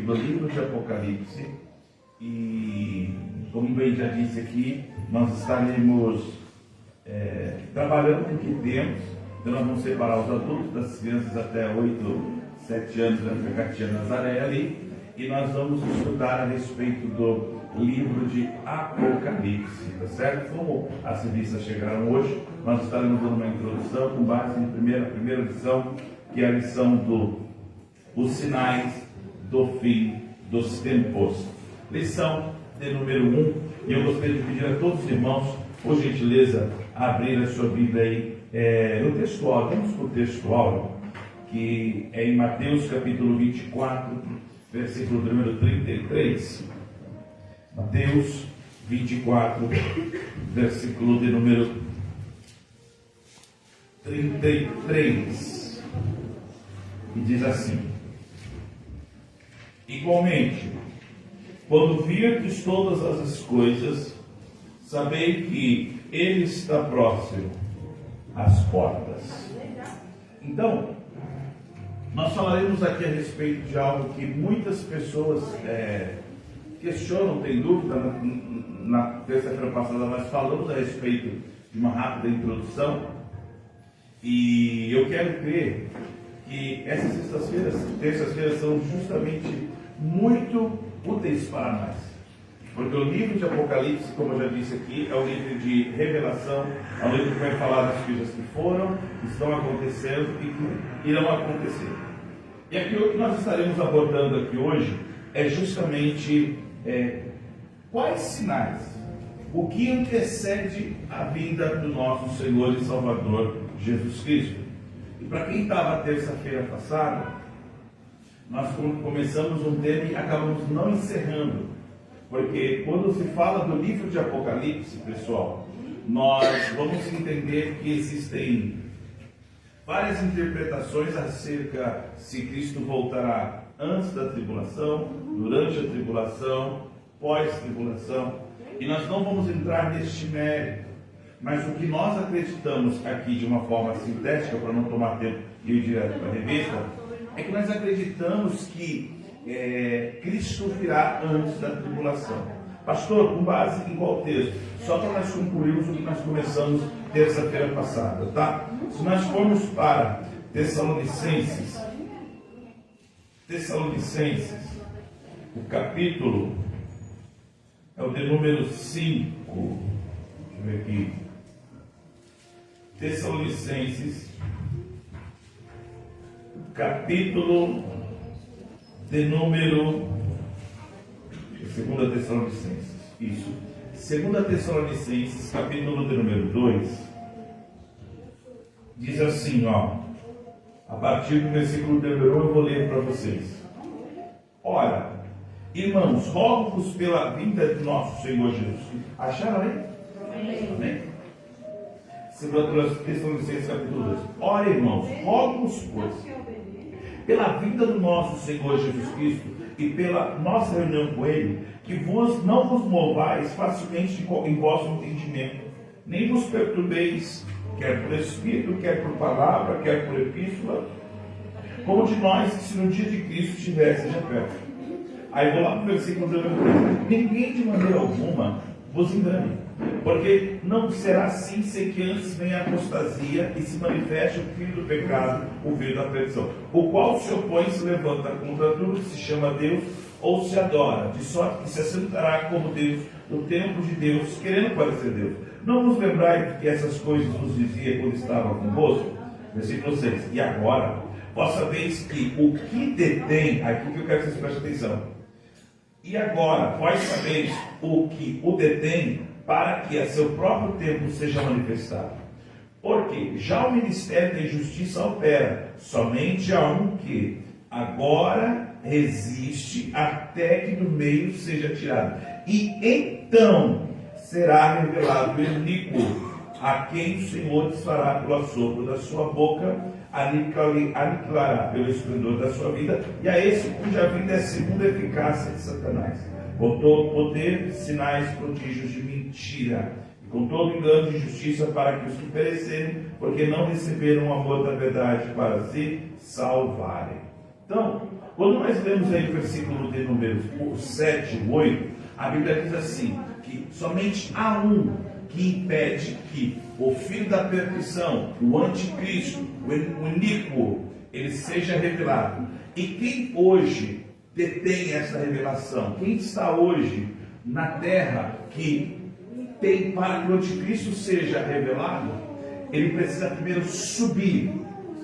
respeito do livro de Apocalipse e, como bem já disse aqui, nós estaremos trabalhando com o que temos. Então nós vamos separar os adultos das crianças até 8, 7 anos da Tia Nazaré ali, e nós vamos estudar a respeito do livro de Apocalipse, tá certo? Como as revistas chegaram hoje, nós estaremos dando uma introdução com base em primeira lição, que é a lição os sinais do fim dos tempos. Lição de número 1, e eu gostaria de pedir a todos os irmãos, por gentileza, a abrir a sua Bíblia aí no textual. Vamos para o textual, que é em Mateus capítulo 24, versículo número 33. Mateus 24, versículo de número 33. E diz assim: igualmente, quando virdes todas as coisas, sabei que Ele está próximo às portas. Então, nós falaremos aqui a respeito de algo que muitas pessoas questionam, tem dúvida. Na terça-feira passada nós falamos a respeito de uma rápida introdução, e eu quero crer que essas terças-feiras são justamente muito úteis para nós. Porque o livro de Apocalipse, como eu já disse aqui, é um livro de revelação, é um livro que vai falar das coisas que foram, que estão acontecendo e que irão acontecer. E aqui o que nós estaremos abordando aqui hoje é justamente quais sinais, o que antecede a vinda do nosso Senhor e Salvador Jesus Cristo. E para quem estava a terça-feira passada, nós começamos um tema e acabamos não encerrando. Porque quando se fala do livro de Apocalipse, pessoal, nós vamos entender que existem várias interpretações acerca se Cristo voltará antes da tribulação, durante a tribulação, pós-tribulação. E nós não vamos entrar neste mérito. Mas o que nós acreditamos aqui de uma forma sintética, para não tomar tempo e ir direto para a revista, é que nós acreditamos que Cristo virá antes da tribulação. Pastor, com base em qual texto? Só para nós concluirmos o que nós começamos terça-feira passada, tá? Se nós formos para Tessalonicenses, o capítulo é o de número 5. Deixa eu ver aqui. Tessalonicenses, capítulo de número 2 Tessalonicenses, isso, 2 Tessalonicenses, capítulo de número 2, diz assim, a partir do versículo de número 1, eu vou ler para vocês. Ora, irmãos, rogo-vos pela vinda de nosso Senhor Jesus. Acharam aí? Amém? 2 Tessalonicenses, capítulo 2. Ora, irmãos, rogo-vos, pois, pela vinda do nosso Senhor Jesus Cristo e pela nossa reunião com Ele, que não vos movais facilmente em vosso entendimento, nem vos perturbeis, quer por Espírito, quer por palavra, quer por epístola, como de nós, que se no dia de Cristo estivesse já perto. Aí vou lá para o versículo 3. Ninguém de maneira alguma vos engane, porque não será assim sem que antes venha a apostasia e se manifeste o filho do pecado, o filho da perdição, o qual se opõe e se levanta contra tudo que se chama Deus ou se adora, de sorte que se assentará como Deus no templo de Deus, querendo parecer Deus. Não vos lembrai que essas coisas vos dizia quando estava convosco? Versículo 6. E agora, vós sabeis que o que detém, aqui que eu quero que vocês prestem atenção. E agora, vós sabeis o que o detém, para que a seu próprio tempo seja manifestado. Porque já o ministério da justiça opera, somente há um que agora resiste até que do meio seja tirado. E então será revelado o iníquo, a quem o Senhor desfará pelo assopro da sua boca, aniquilará pelo esplendor da sua vida, e a esse cuja vida é segundo a eficácia de Satanás, com todo poder, sinais, prodígios de mentira, e com todo engano de justiça, para que os que perecerem, porque não receberam o amor da verdade para se salvarem. Então, quando nós lemos aí o versículo de números 7 e 8, a Bíblia diz assim, que somente há um que impede que o filho da perdição, o anticristo, o iníquo, ele seja revelado. E quem hoje detém essa revelação? Quem está hoje na terra que tem para que o anticristo seja revelado? Ele precisa primeiro subir.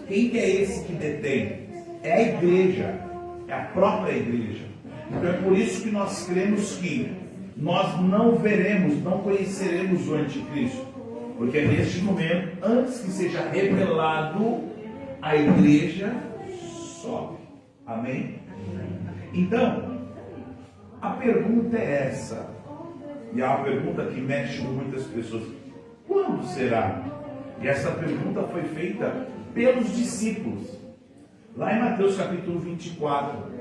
Quem que é esse que detém? É a igreja, é a própria igreja. Então é por isso que nós cremos que nós não veremos, não conheceremos o anticristo, porque é neste momento, antes que seja revelado, a igreja sobe. Amém? Então, a pergunta é essa, e é uma pergunta que mexe com muitas pessoas: quando será? E essa pergunta foi feita pelos discípulos, lá em Mateus capítulo 24.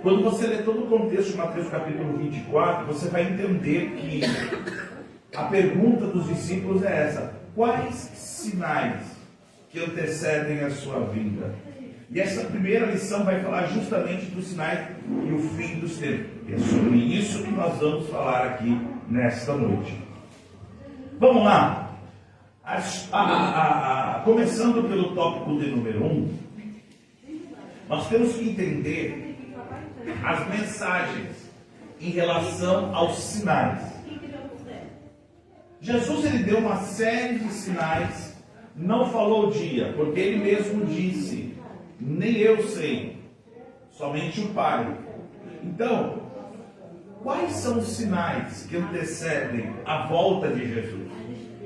Quando você lê todo o contexto de Mateus capítulo 24, você vai entender que a pergunta dos discípulos é essa: quais sinais que antecedem a sua vinda? E essa primeira lição vai falar justamente dos sinais e o fim dos tempos. E é sobre isso que nós vamos falar aqui nesta noite. Vamos lá. Começando pelo tópico de número 1, nós temos que entender as mensagens em relação aos sinais. Jesus, ele deu uma série de sinais, não falou o dia, porque ele mesmo disse: nem eu sei, somente o Pai. Então, quais são os sinais que antecedem a volta de Jesus?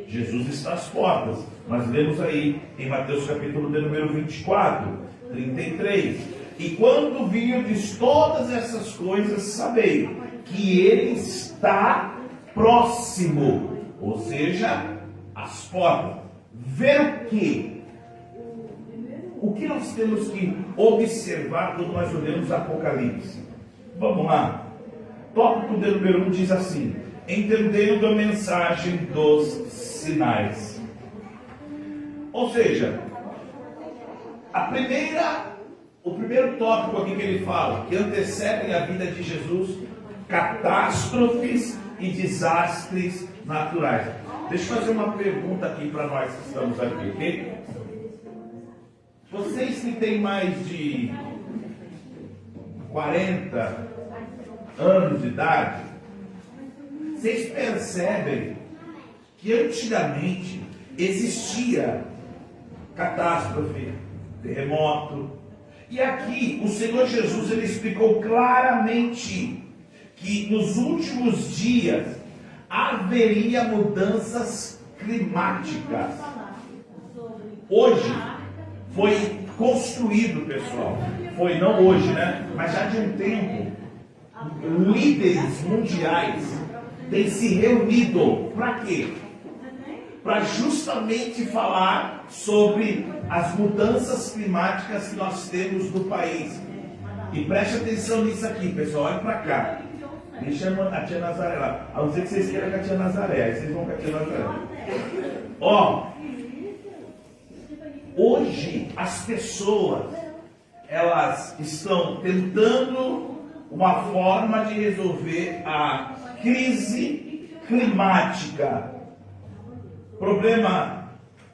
Jesus está às portas. Nós lemos aí em Mateus capítulo de número 24, 33. E quando virdes todas essas coisas, sabei que ele está próximo, ou seja, às portas. Ver o quê? O que nós temos que observar quando nós olhamos Apocalipse? Vamos lá. Tópico de número 1 diz assim: entendendo a mensagem dos sinais. Ou seja, o primeiro tópico aqui que ele fala, que antecedem a vida de Jesus: catástrofes e desastres naturais. Deixa eu fazer uma pergunta aqui para nós que estamos aqui, ok? Vocês que têm mais de 40 anos de idade, vocês percebem que antigamente existia catástrofe, terremoto, e aqui o Senhor Jesus, ele explicou claramente que nos últimos dias haveria mudanças climáticas. Hoje foi construído, pessoal, foi não hoje, né? Mas já de um tempo, líderes mundiais têm se reunido para quê? Para justamente falar sobre as mudanças climáticas que nós temos no país. E preste atenção nisso aqui, pessoal, olha para cá. Me chama a tia Nazaré lá. A não ser que vocês queiram com a tia Nazaré, aí vocês vão com a tia Nazaré. Ó, hoje as pessoas, elas estão tentando uma forma de resolver a crise climática. Problema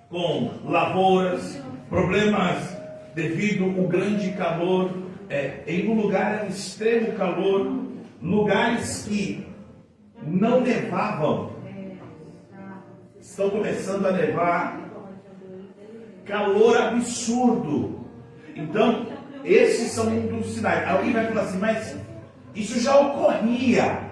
com lavouras, problemas devido ao grande calor, em um lugar de extremo calor, lugares que não nevavam, estão começando a nevar, calor absurdo. Então, esses são um dos sinais. Alguém vai falar assim: mas isso já ocorria.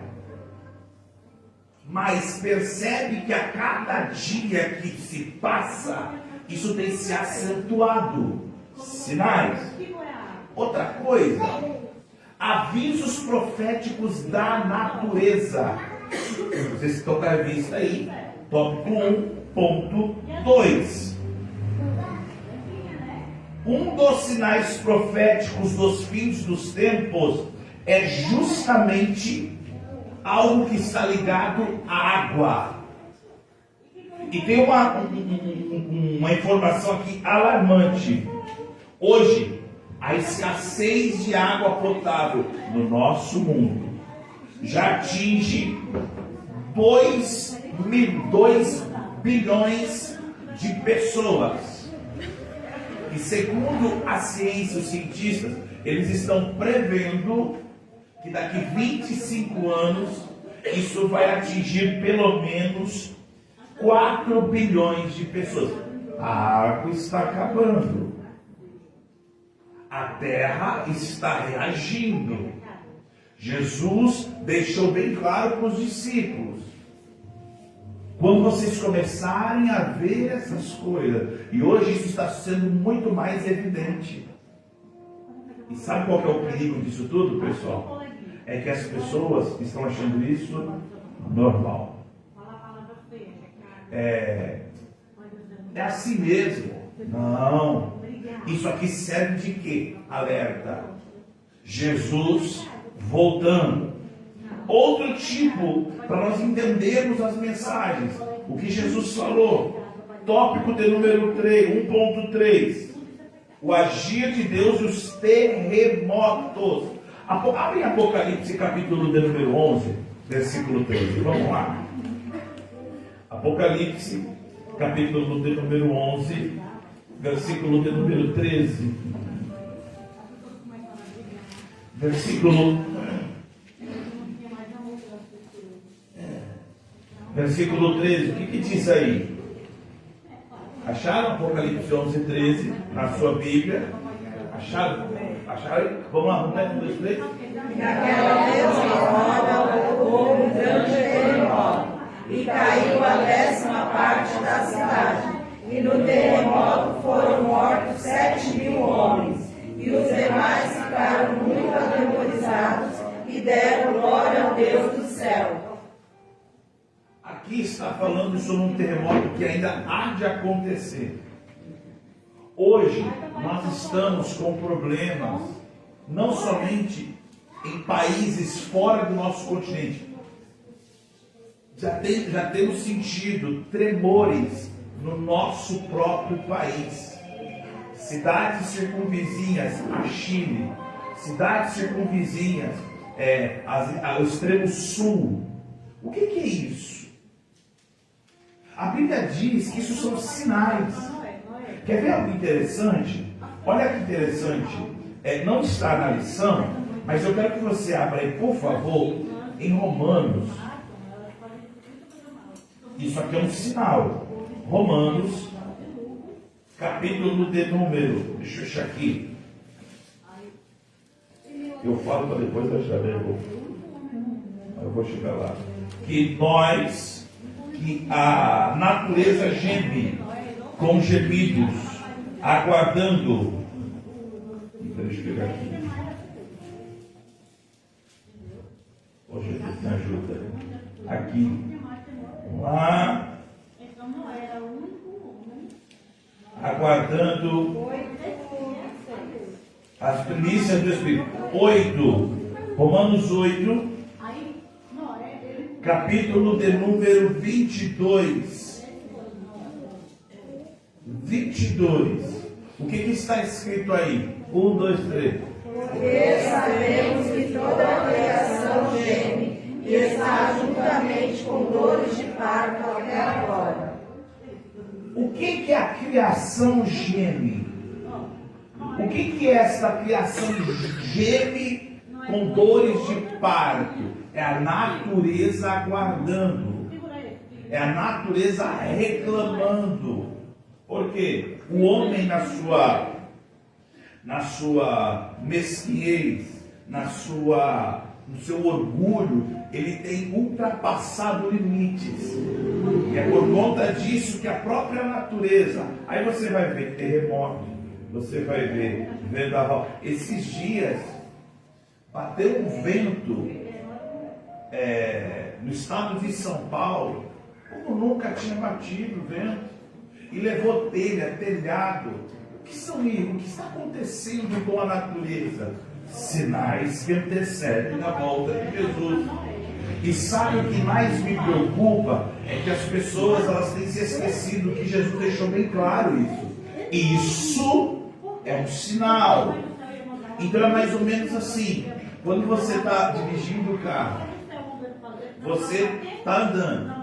Mas percebe que a cada dia que se passa, isso tem se acentuado. Sinais. Outra coisa, avisos proféticos da natureza. Vocês estão com a revista aí, tópico 1.2. Um dos sinais proféticos dos fins dos tempos é justamente algo que está ligado à água. E tem uma informação aqui alarmante. Hoje, a escassez de água potável no nosso mundo já atinge 2 bilhões de pessoas. E segundo a ciência, os cientistas, eles estão prevendo que daqui 25 anos isso vai atingir pelo menos 4 bilhões de pessoas. A água está acabando. A terra está reagindo. Jesus deixou bem claro para os discípulos: quando vocês começarem a ver essas coisas, e hoje isso está sendo muito mais evidente. E sabe qual que é o perigo disso tudo, pessoal? É que as pessoas estão achando isso normal. É assim mesmo. Não. Isso aqui serve de quê? Alerta. Jesus voltando. Outro tipo, para nós entendermos as mensagens. O que Jesus falou. Tópico de número 3, 1.3. O agir de Deus e os terremotos. Abre Apocalipse capítulo de número 11, versículo 13. Vamos lá. Apocalipse capítulo de número 11, versículo de número 13. Versículo 13. O que diz aí? Acharam Apocalipse 11, 13 na sua Bíblia? Acharam? Vamos lá, 1, 2, 3. Naquela mesma hora houve um grande terremoto, e caiu a 10ª parte da cidade. E no terremoto foram mortos 7.000 homens, e os demais ficaram muito atemorizados e deram glória ao Deus do céu. Aqui está falando sobre um terremoto que ainda há de acontecer. Hoje nós estamos com problemas, não somente em países fora do nosso continente. Já temos sentido tremores no nosso próprio país. Cidades circunvizinhas a Chile, cidades circunvizinhas ao extremo sul. O que é isso? A Bíblia diz que isso são sinais. Quer ver algo interessante? Olha que interessante. Não está na lição, mas eu quero que você abra aí, por favor, em Romanos. Isso aqui é um sinal. Romanos, capítulo de número. Deixa eu achar aqui. Eu falo para depois achar, eu vou chegar lá. Que a natureza geme com gemidos, aguardando. Deixa eu pegar aqui. Ô Jesus, me ajuda. Aqui. Vamos lá. Aguardando as primícias do Espírito. 8. Romanos 8. Capítulo de número 22. 22. O que está escrito aí? 1, 2, 3. Porque sabemos que toda a criação geme e está juntamente com dores de parto até agora. O que a criação geme? O que é essa criação geme com dores de parto? É a natureza aguardando. É a natureza reclamando. Por quê? O homem na sua mesquinhez, no seu orgulho, ele tem ultrapassado limites. E é por conta disso que a própria natureza, aí você vai ver terremoto, você vai ver vendaval. Esses dias bateu um vento no estado de São Paulo, como nunca tinha batido o vento, e levou telhado. O que está acontecendo com a natureza? Sinais que antecedem a volta de Jesus. E sabe o que mais me preocupa? É que as pessoas elas têm se esquecido que Jesus deixou bem claro isso. Isso é um sinal. Então é mais ou menos assim. Quando você está dirigindo o carro, você está andando.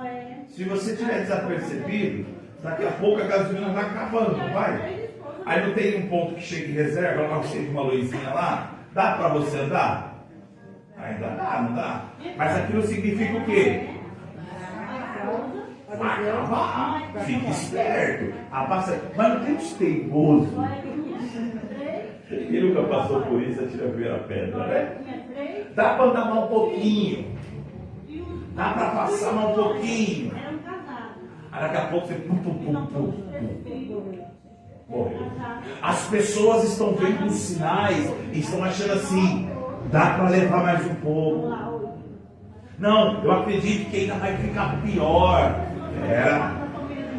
Se você tiver desapercebido, daqui a pouco a gasolina vai acabando, não vai? Aí não tem um ponto que chega em reserva, lá chega uma luzinha lá, dá para você andar? Ainda dá, não dá? Mas aquilo significa o quê? Vai acabar, fique esperto. Mas não tem uns teimosos. Quem nunca passou por isso, atira a primeira pedra, né? Dá para andar mais um pouquinho. Dá para passar mais um pouquinho. Aí daqui a pouco você morreu. As pessoas estão vendo os sinais e estão achando assim, dá para levar mais um pouco. Não, eu acredito que ainda vai ficar pior.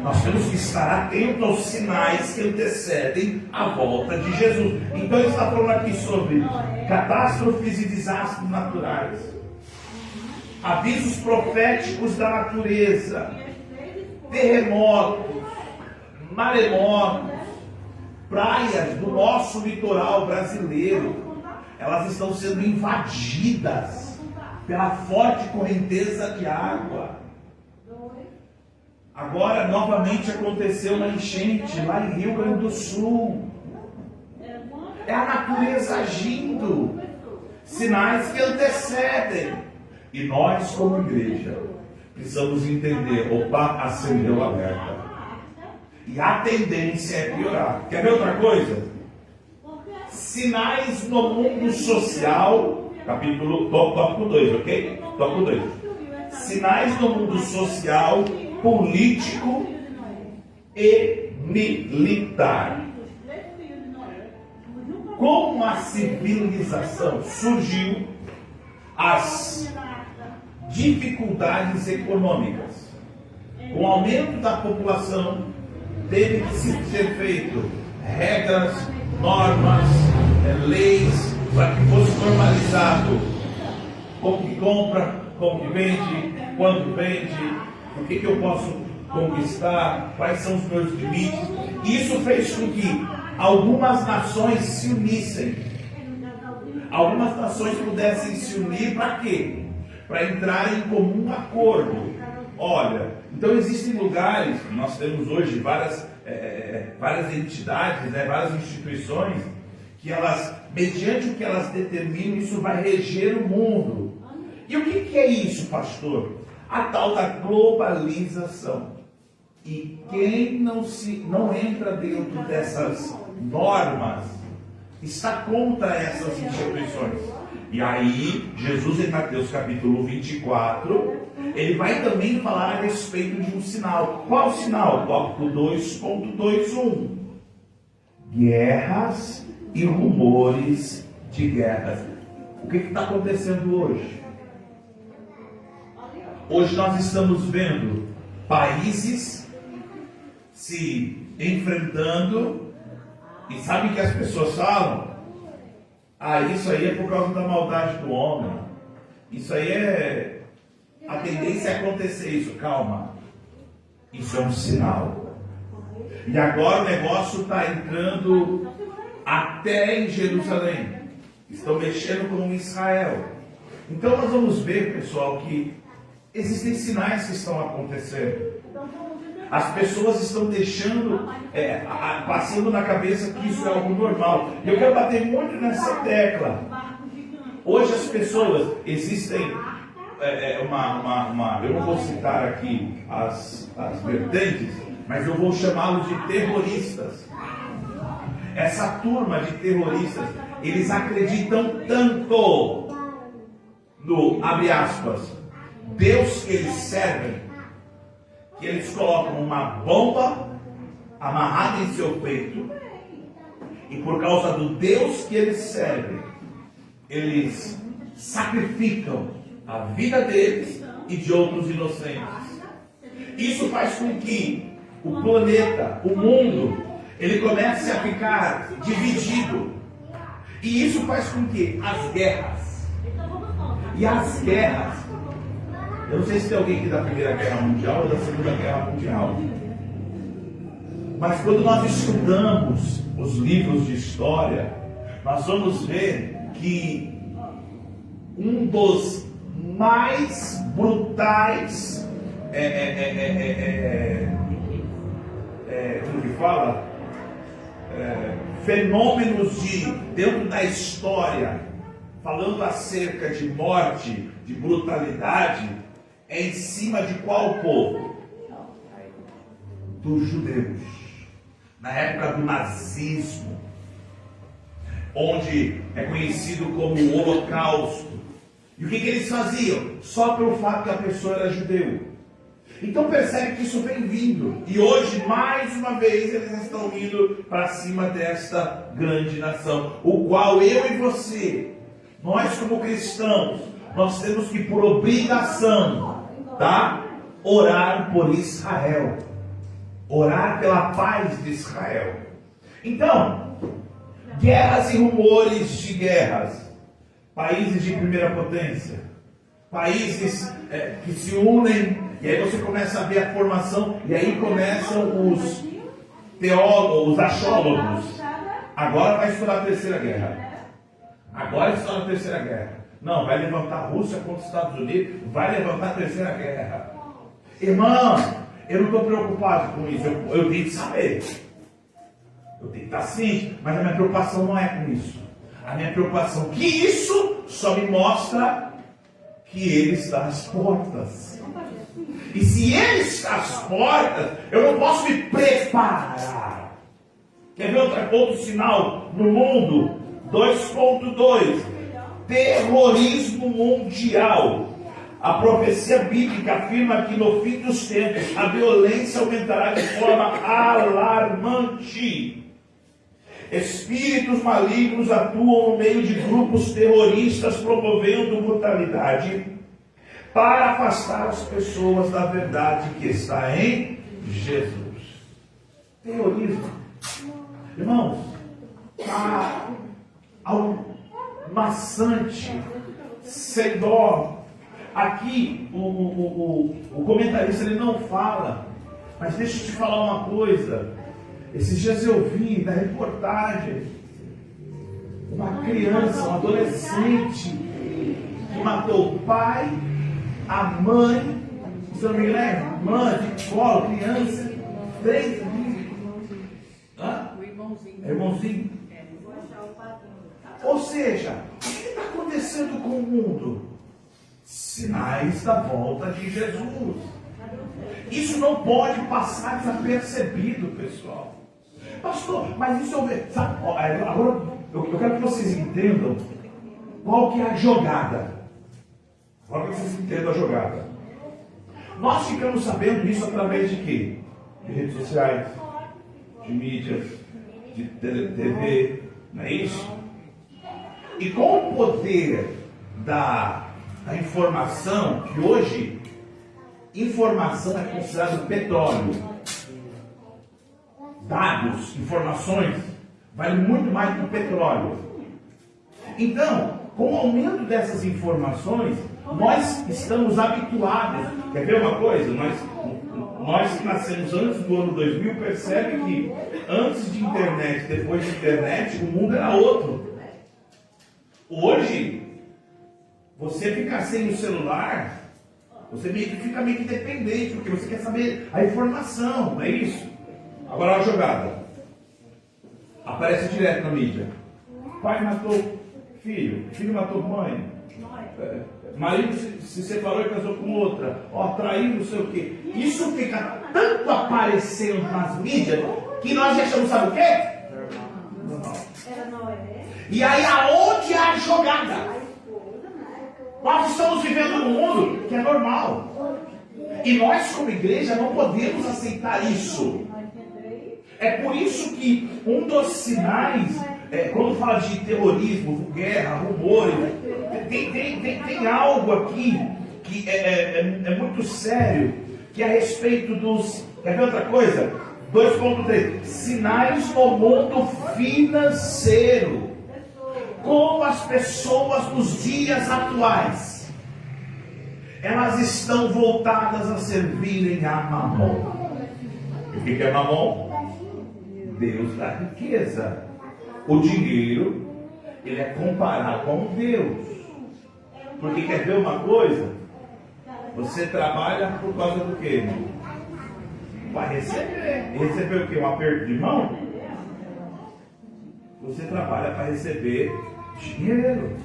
Nós temos que estar atentos aos sinais que antecedem a volta de Jesus. Então ele está falando aqui sobre catástrofes e desastres naturais, avisos proféticos da natureza, terremotos, maremotos, praias do nosso litoral brasileiro, elas estão sendo invadidas pela forte correnteza de água. Agora, novamente aconteceu uma enchente lá em Rio Grande do Sul. É a natureza agindo. Sinais que antecedem. E nós, como igreja, precisamos entender, opa, acendeu o alerta. E a tendência é piorar. Quer ver outra coisa? Sinais no mundo social, tópico 2, ok? Tópico 2. Sinais no mundo social, político e militar. Como a civilização surgiu, as dificuldades econômicas. Com o aumento da população, teve que ser feito regras, normas, leis, para que fosse normalizado como que compra, como que vende, quando vende, o que eu posso conquistar, quais são os meus limites. Isso fez com que algumas nações se unissem. Algumas nações pudessem se unir para quê? Para entrar em comum acordo. Olha, então existem lugares, nós temos hoje várias entidades, várias instituições, que elas, mediante o que elas determinam, isso vai reger o mundo. E o que é isso, pastor? A tal da globalização. E quem não entra dentro dessas normas está contra essas instituições. E aí, Jesus em Mateus capítulo 24, ele vai também falar a respeito de um sinal. Qual sinal? Tópico 2.21. Guerras e rumores de guerras. O que está acontecendo hoje? Hoje nós estamos vendo países se enfrentando, e sabe o que as pessoas falam? Isso aí é por causa da maldade do homem. Isso aí é... A tendência é acontecer isso. Calma. Isso é um sinal. E agora o negócio está entrando até em Jerusalém. Estão mexendo com Israel. Então nós vamos ver, pessoal, que existem sinais que estão acontecendo. As pessoas estão deixando, passando na cabeça que isso é algo normal. E eu quero bater muito nessa tecla. Hoje as pessoas, existem eu não vou citar aqui as vertentes, mas eu vou chamá-los de terroristas. Essa turma de terroristas, eles acreditam tanto no, abre aspas, Deus que eles servem, que eles colocam uma bomba amarrada em seu peito, e por causa do Deus que eles servem, eles sacrificam a vida deles e de outros inocentes. Isso faz com que o planeta, o mundo, ele comece a ficar dividido. E isso faz com que as guerras, eu não sei se tem alguém aqui da Primeira Guerra Mundial ou da Segunda Guerra Mundial, mas quando nós estudamos os livros de história, nós vamos ver que um dos mais brutais como que fala? Fenômenos dentro da história, falando acerca de morte, de brutalidade, é em cima de qual povo? Dos judeus. Na época do nazismo, onde é conhecido como o Holocausto. E o que eles faziam? Só pelo fato que a pessoa era judeu. Então percebe que isso vem vindo. E hoje, mais uma vez, eles estão indo para cima desta grande nação. O qual eu e você, nós como cristãos, nós temos que, por obrigação, tá? Orar por Israel. Orar pela paz de Israel. Então, guerras e rumores de guerras. Países de primeira potência. Países que se unem. E aí você começa a ver a formação. E aí começam os teólogos, os achólogos. Agora vai estourar a terceira guerra. Agora estoura a terceira guerra. Não, vai levantar a Rússia contra os Estados Unidos. Vai levantar a terceira guerra. Irmão, eu não estou preocupado com isso. Eu tenho que saber. Eu tenho que estar ciente. Mas a minha preocupação não é com isso. A minha preocupação é que isso só me mostra que Ele está às portas. E se Ele está às portas, eu não posso me preparar. Quer ver outro sinal no mundo? 2.2. Terrorismo mundial. A profecia bíblica afirma que no fim dos tempos a violência aumentará de forma alarmante. Espíritos malignos atuam no meio de grupos terroristas promovendo brutalidade para afastar as pessoas da verdade que está em Jesus. Terrorismo. Irmãos, ao maçante, sem dó. Aqui o comentarista ele não fala, mas deixa eu te falar uma coisa. Esses dias eu vi na reportagem uma criança, um adolescente que matou o pai, a mãe, se não me engano, é mãe, de colo, criança, 3 irmãozinho. Ou seja, o que está acontecendo com o mundo? Sinais da volta de Jesus. Isso não pode passar desapercebido, pessoal. Pastor, mas isso agora eu quero que vocês entendam qual que é a jogada. Agora que vocês entendam a jogada. Nós ficamos sabendo isso através de quê? De redes sociais, de mídias, de TV, não é isso? E com o poder da informação, que hoje informação é considerado petróleo. Dados, informações, vale muito mais que o petróleo. Então, com o aumento dessas informações, nós estamos habituados. Quer ver uma coisa? Nós que nascemos antes do ano 2000, percebe que antes de internet, depois de internet, o mundo era outro. Hoje, você ficar sem o celular, você fica meio que dependente, porque você quer saber a informação, não é isso? Agora a jogada. Aparece direto na mídia. Pai matou filho, filho matou mãe. Marido se separou e casou com outra. Traiu não sei o quê. Isso fica tanto aparecendo nas mídias que nós já achamos, sabe o quê? Normal. E aí aonde há a jogada? Nós estamos vivendo num mundo que é normal. E nós como igreja não podemos aceitar isso. É por isso que um dos sinais, quando fala de terrorismo, guerra, rumores, tem algo aqui que é muito sério, que é a respeito dos... Quer ver outra coisa? 2.3. Sinais no mundo financeiro. Como as pessoas nos dias atuais, elas estão voltadas a servirem a Mamon. E o que é Mamon? Deus da riqueza. O dinheiro Ele é comparar com Deus. Porque quer ver uma coisa? Você trabalha por causa do quê, irmão? Para receber. Receber o quê? Um aperto de mão? Você trabalha para receber dinheiro.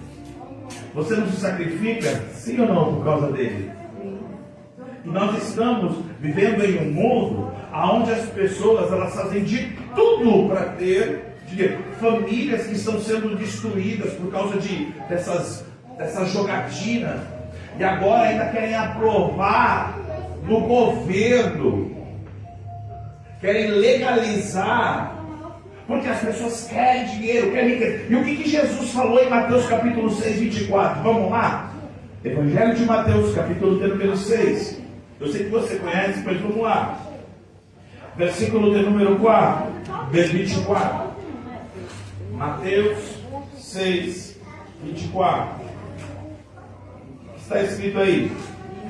Você não se sacrifica, sim ou não, por causa dele? E nós estamos vivendo em um mundo onde as pessoas elas fazem de tudo para ter dinheiro. Famílias que estão sendo destruídas por causa dessas jogatinas. E agora ainda querem aprovar no governo. Querem legalizar. Porque as pessoas querem dinheiro, querem riqueza. E o que Jesus falou em Mateus capítulo 6, 24? Vamos lá? Evangelho de Mateus, capítulo de número 6. Eu sei que você conhece, mas vamos lá. Versículo de número 4, 24. Mateus 6, 24. O que está escrito aí?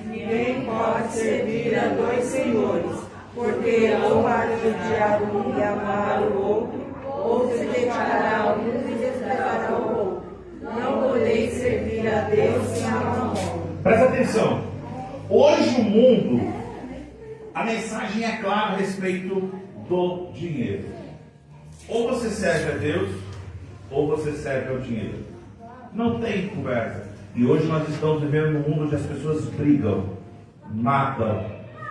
Ninguém pode servir a dois senhores, porque ou odiar um e amar o outro, ou se dedicará a um e desprezará o outro. Não podeis servir a Deus e a Mamon. Presta atenção. Hoje o mundo, a mensagem é clara a respeito do dinheiro. Ou você serve a Deus, ou você serve ao dinheiro. Não tem conversa. E hoje nós estamos vivendo num mundo onde as pessoas brigam, matam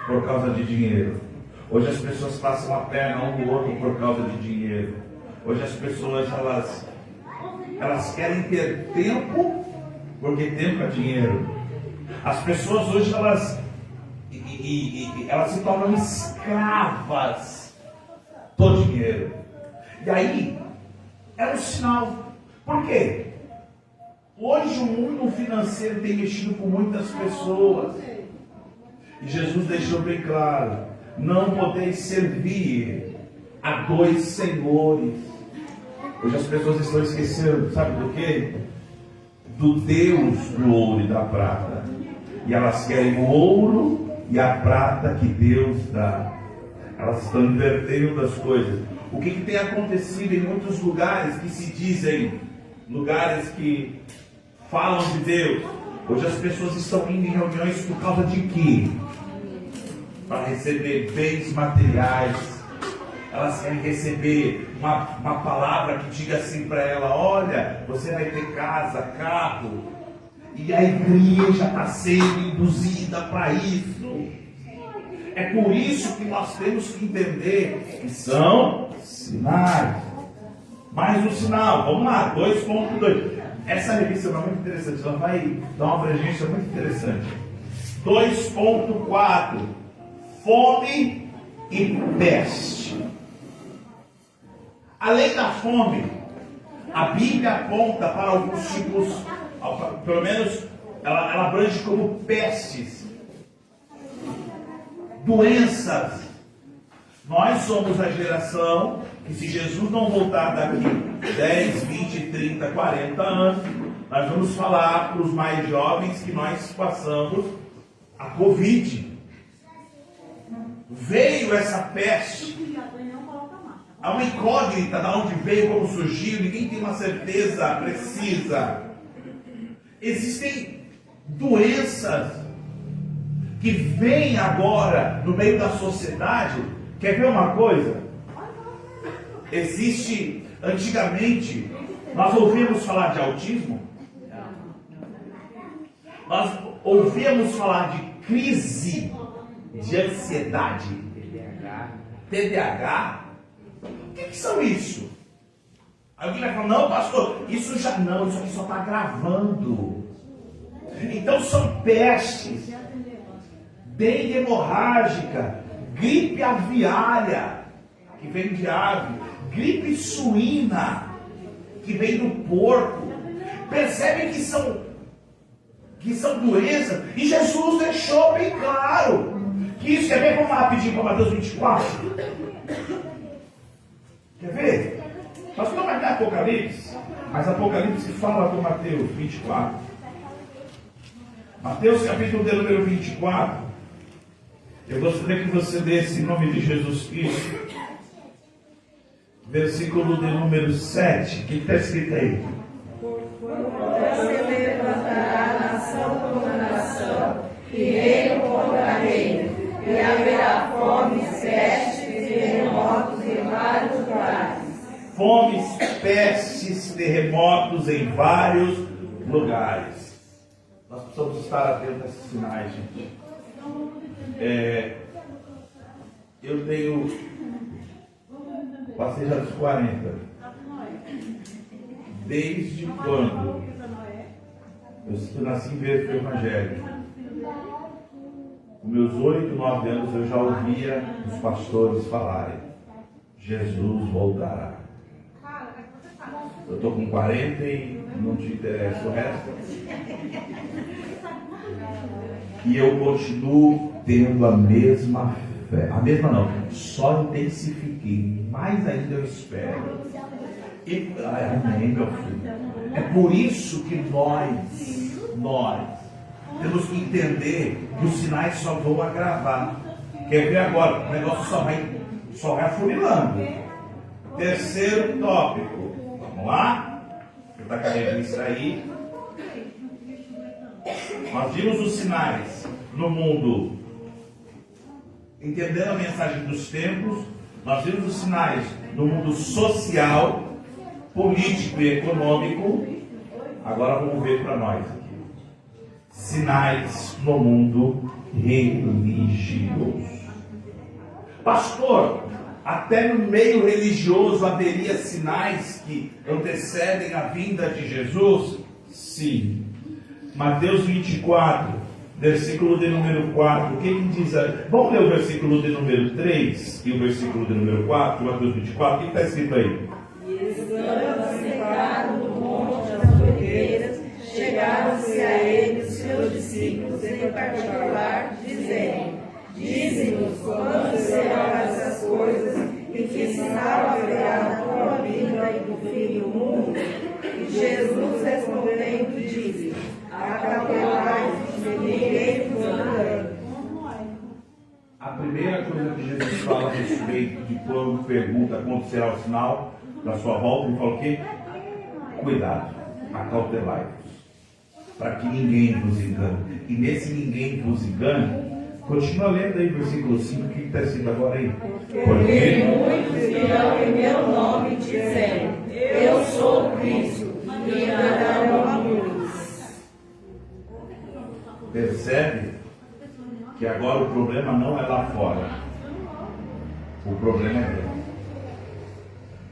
por causa de dinheiro. Hoje as pessoas passam a perna um do outro por causa de dinheiro. Hoje as pessoas elas querem ter tempo, porque tempo é dinheiro. As pessoas hoje elas se tornam escravas do dinheiro. E aí é um sinal. Por quê? Hoje o mundo financeiro tem mexido com muitas pessoas. E Jesus deixou bem claro: não podeis servir a dois senhores. Hoje as pessoas estão esquecendo, sabe do quê? Do Deus do ouro e da prata. E elas querem o ouro e a prata que Deus dá. Elas estão invertendo as coisas. O que tem acontecido em muitos lugares que se dizem lugares que falam de Deus? Hoje as pessoas estão indo em reuniões por causa de quê? Para receber bens materiais. Elas querem receber uma palavra que diga assim para ela: olha, você vai ter casa, carro. E a igreja está sendo induzida para isso. É por isso que nós temos que entender que são sinais. Mais um sinal, vamos lá, 2.2. Essa revista é muito interessante, ela vai dar uma abrangência muito interessante. 2.4. Fome e peste. Além da fome, a Bíblia aponta para alguns tipos, pelo menos ela abrange como pestes, doenças. Nós somos a geração que, se Jesus não voltar daqui 10, 20, 30, 40 anos, nós vamos falar para os mais jovens que nós passamos a Covid. Veio essa peste. Há uma incógnita de onde veio, como surgiu, ninguém tem uma certeza precisa. Existem doenças que vêm agora no meio da sociedade. Quer ver uma coisa? Antigamente, nós ouvíamos falar de autismo, nós ouvíamos falar de crise de ansiedade, TDAH. O que são isso? Alguém vai falar: não, pastor, isso já não, isso aqui só está gravando. Então são pestes, dengue hemorrágica, gripe aviária, que vem de ave, gripe suína, que vem do porco. Percebem que são doenças, e Jesus deixou bem claro que isso. Quer ver? Vamos lá rapidinho para Mateus 24. Quer ver? Pastor, não vai dar Apocalipse, mas Apocalipse fala com Mateus 24. Mateus capítulo de número 24. Eu gostaria que você desse em nome de Jesus Cristo. Versículo de número 7. O que está escrito aí? Se levantará nação contra nação, e reino contra reino, e haverá fome, pestes e terremotos em vários lugares. Fomes, pestes, terremotos em vários lugares. Nós precisamos estar atentos a esses sinais, gente. Eu tenho... Passei já dos 40. Desde quando eu nasci em berço do Evangelho. Com meus 8, 9 anos eu já ouvia os pastores falarem: Jesus voltará. Eu estou com 40 e não te interessa o resto. E eu continuo tendo a mesma fé. A mesma não, só intensifiquei. Mais ainda eu espero. Amém, meu filho. É por isso que nós temos que entender que os sinais só vão agravar. Quer ver agora? O negócio só vai afunilando. Terceiro tópico. Vamos lá? Você está carregando isso aí. Nós vimos os sinais no mundo, entendendo a mensagem dos tempos. Nós vimos os sinais no mundo social, político e econômico. Agora vamos ver para nós aqui. Sinais no mundo religioso. Pastor, até no meio religioso haveria sinais que antecedem a vinda de Jesus? Sim. Mateus 24, versículo de número 4. O que diz aí? Vamos ler o versículo de número 3 e o versículo de número 4, Mateus 24. O que está escrito aí? E estando assentados no monte das oliveiras, chegaram-se a ele os seus discípulos em particular, dizendo: dize-nos quando serão essas coisas, e que sinal haverá na tua vinda e do fim do mundo? E Jesus respondendo disse: acautelai-vos, ninguém vos engane. A primeira coisa que Jesus fala a respeito de quando pergunta quando será o sinal da sua volta, ele fala o quê? Cuidado, acautelai-vos, para que ninguém vos engane. E nesse ninguém vos engane, continua lendo aí o versículo 5, o que está escrito agora aí? Porque muitos virão em meu nome dizendo: eu sou o Cristo, e enganarão a muitos. Percebe que agora o problema não é lá fora, o problema é dentro.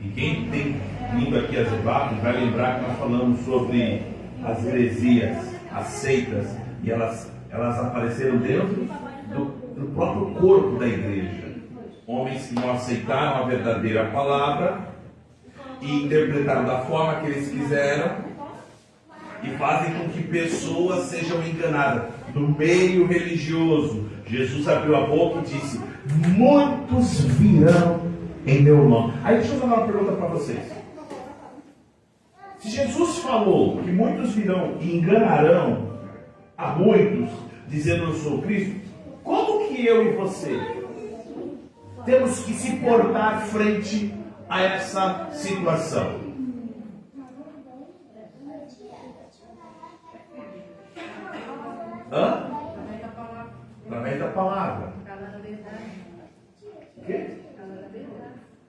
E quem tem vindo aqui às debates vai lembrar que nós falamos sobre as heresias, as seitas, e elas apareceram dentro do próprio corpo da igreja. Homens que não aceitaram a verdadeira palavra e interpretaram da forma que eles quiseram e fazem com que pessoas sejam enganadas. No meio religioso, Jesus abriu a boca e disse: muitos virão em meu nome. Aí deixa eu fazer uma pergunta para vocês. Se Jesus falou que muitos virão e enganarão a muitos, dizendo eu sou Cristo, como que eu e você temos que se portar frente a essa situação? Através da palavra. O quê?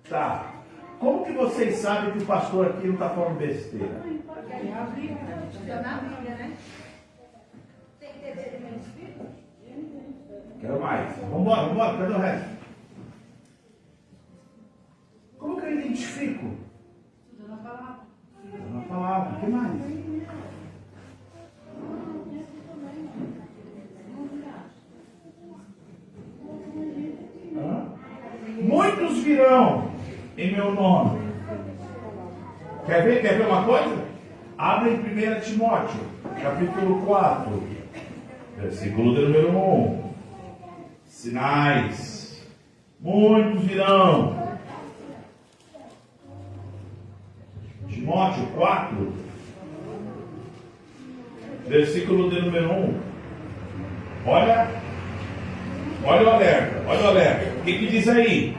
Tá. Como que vocês sabem que o pastor aqui não está falando besteira? Quero mais. Vambora, cadê o resto? Como que eu identifico? Estudando a palavra. O que mais? Muitos virão em meu nome. Quer ver uma coisa? Abre em 1 Timóteo, capítulo 4, versículo de número 1. Sinais. Muitos virão. Timóteo 4, versículo de número 1. Olha o alerta. O que diz aí?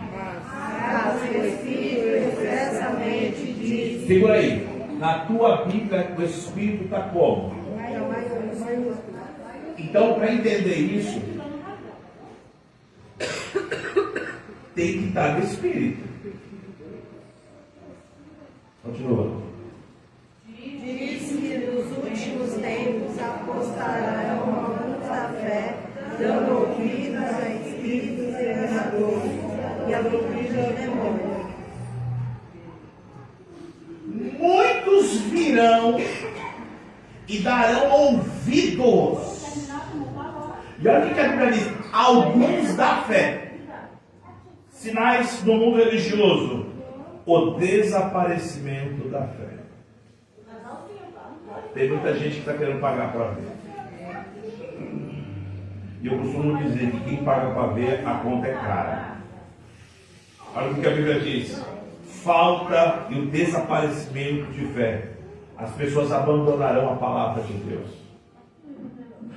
Mas o Espírito expressamente diz: Segura aí. Na tua Bíblia, o Espírito está como? Então, para entender isso, tem que estar no Espírito. Continua. Diz que nos últimos tempos apostarão alguns da fé, dando ouvidos a espíritos enganadores e a doutrina do demônio. Muitos virão e darão ouvidos. E olha o que a Bíblia diz: alguns da fé. Sinais no mundo religioso: o desaparecimento da fé. Tem muita gente que está querendo pagar para ver. E eu costumo dizer que quem paga para ver, a conta é cara. Olha o que a Bíblia diz: falta e o desaparecimento de fé. As pessoas abandonarão a palavra de Deus.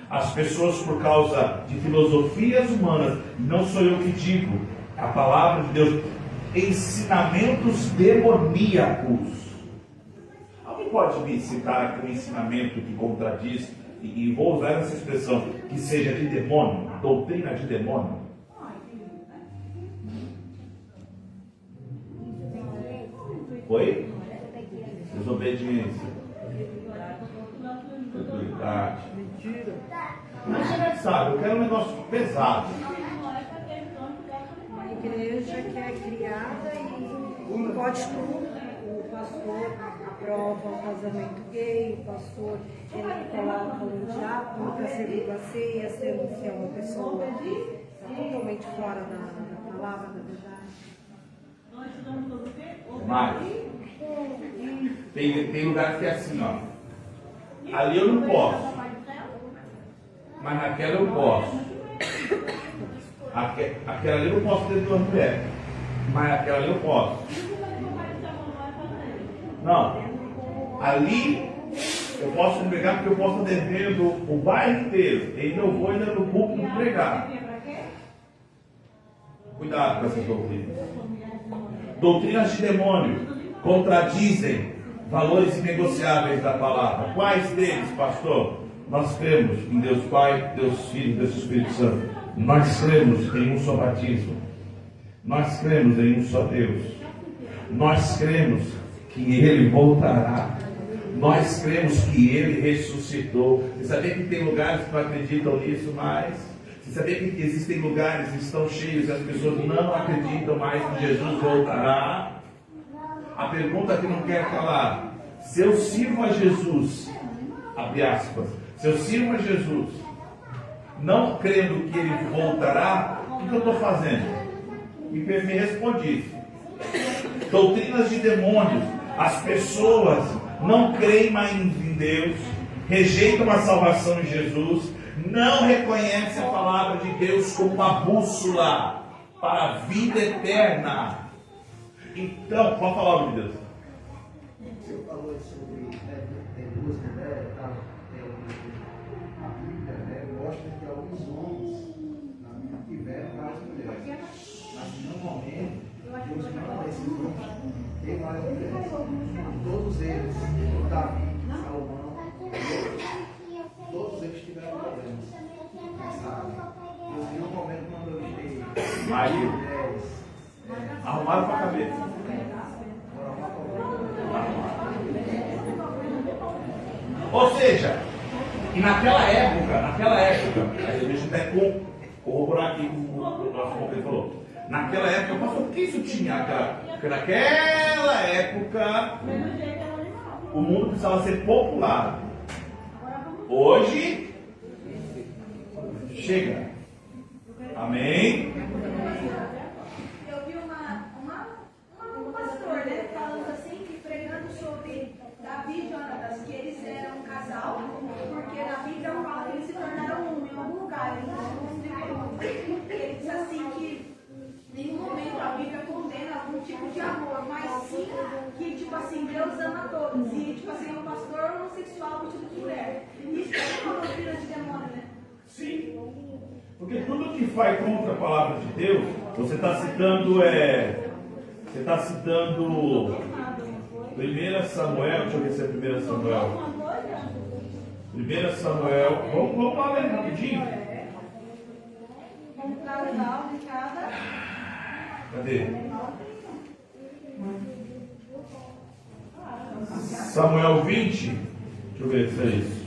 As pessoas, por causa de filosofias humanas, não sou eu que digo, a palavra de Deus, ensinamentos demoníacos. Alguém pode me citar aqui um ensinamento que contradiz, e vou usar essa expressão, que seja de demônio, doutrina de demônio? Oi? Desobediência. Autoridade. Mas você não sabe, eu quero um negócio pesado. Uma igreja que é criada e pode tudo. O pastor aprova o casamento gay, o pastor ele coloca um diácono para servir a ceia, sendo que é uma pessoa que está totalmente fora da palavra, da verdade. Mas tem lugar que é assim, ó. Ali eu não posso, mas naquela eu posso. Aquela ali eu não posso ter duas mulheres, mas aquela ali eu posso. Não, ali eu posso pregar porque eu posso estar devendo o bairro inteiro. E eu vou ainda no púlpito pregar. Cuidado com essas doutrinas. Doutrinas de demônio contradizem valores inegociáveis da palavra. Quais deles, pastor? Nós cremos em Deus Pai, Deus Filho e Deus Espírito Santo. Nós cremos em um só batismo. Nós cremos em um só Deus. Nós cremos que Ele voltará. Nós cremos que Ele ressuscitou. Você sabia que tem lugares que não acreditam nisso mais? Você sabia que existem lugares que estão cheios e as pessoas não acreditam mais que Jesus voltará? A pergunta que não quer calar: se eu sirvo a Jesus, abre aspas, se eu sirvo a Jesus, não crendo que Ele voltará, o que eu estou fazendo? Me responde isso. Doutrinas de demônios. As pessoas não creem mais em Deus, rejeitam a salvação em Jesus, não reconhecem a palavra de Deus como uma bússola para a vida eterna. Então, qual a palavra de Deus? Você falou sobre duas mulheres, tá? A Bíblia mostra que alguns homens na Bíblia tiveram várias mulheres. Mas normalmente, Deus não esses homens têm várias mulheres. Todos eles, Davi, Salomão, todos eles tiveram problemas nessa área. Deus em um momento mandou eles ter mulheres. Arrumaram para a cabeça. Ou seja, e naquela época, aí deixa eu até corroborar aqui com o nosso irmão que ele falou. Naquela época, pastor, por que isso tinha? Porque naquela época o mundo precisava ser popular. Hoje, chega. Amém? Eu vi um pastor, né, falando assim, que pregando sobre Davi e Jonatas, que eles eram um casal, porque na Bíblia fala que eles se tornaram um em algum lugar. Ele diz assim que em nenhum momento a Bíblia condena algum tipo de amor, mas sim que, tipo assim, Deus ama todos. E, tipo assim, é um pastor homossexual vestido de mulher. Isso é uma doutrina de demônio, né? Sim. Porque tudo que vai contra a palavra de Deus, você está citando 1 Samuel, deixa eu ver se é 1 Samuel. 1 Samuel, vamos lá ler rapidinho. Um casal de cada. Cadê? Samuel 20. Deixa eu ver se é isso.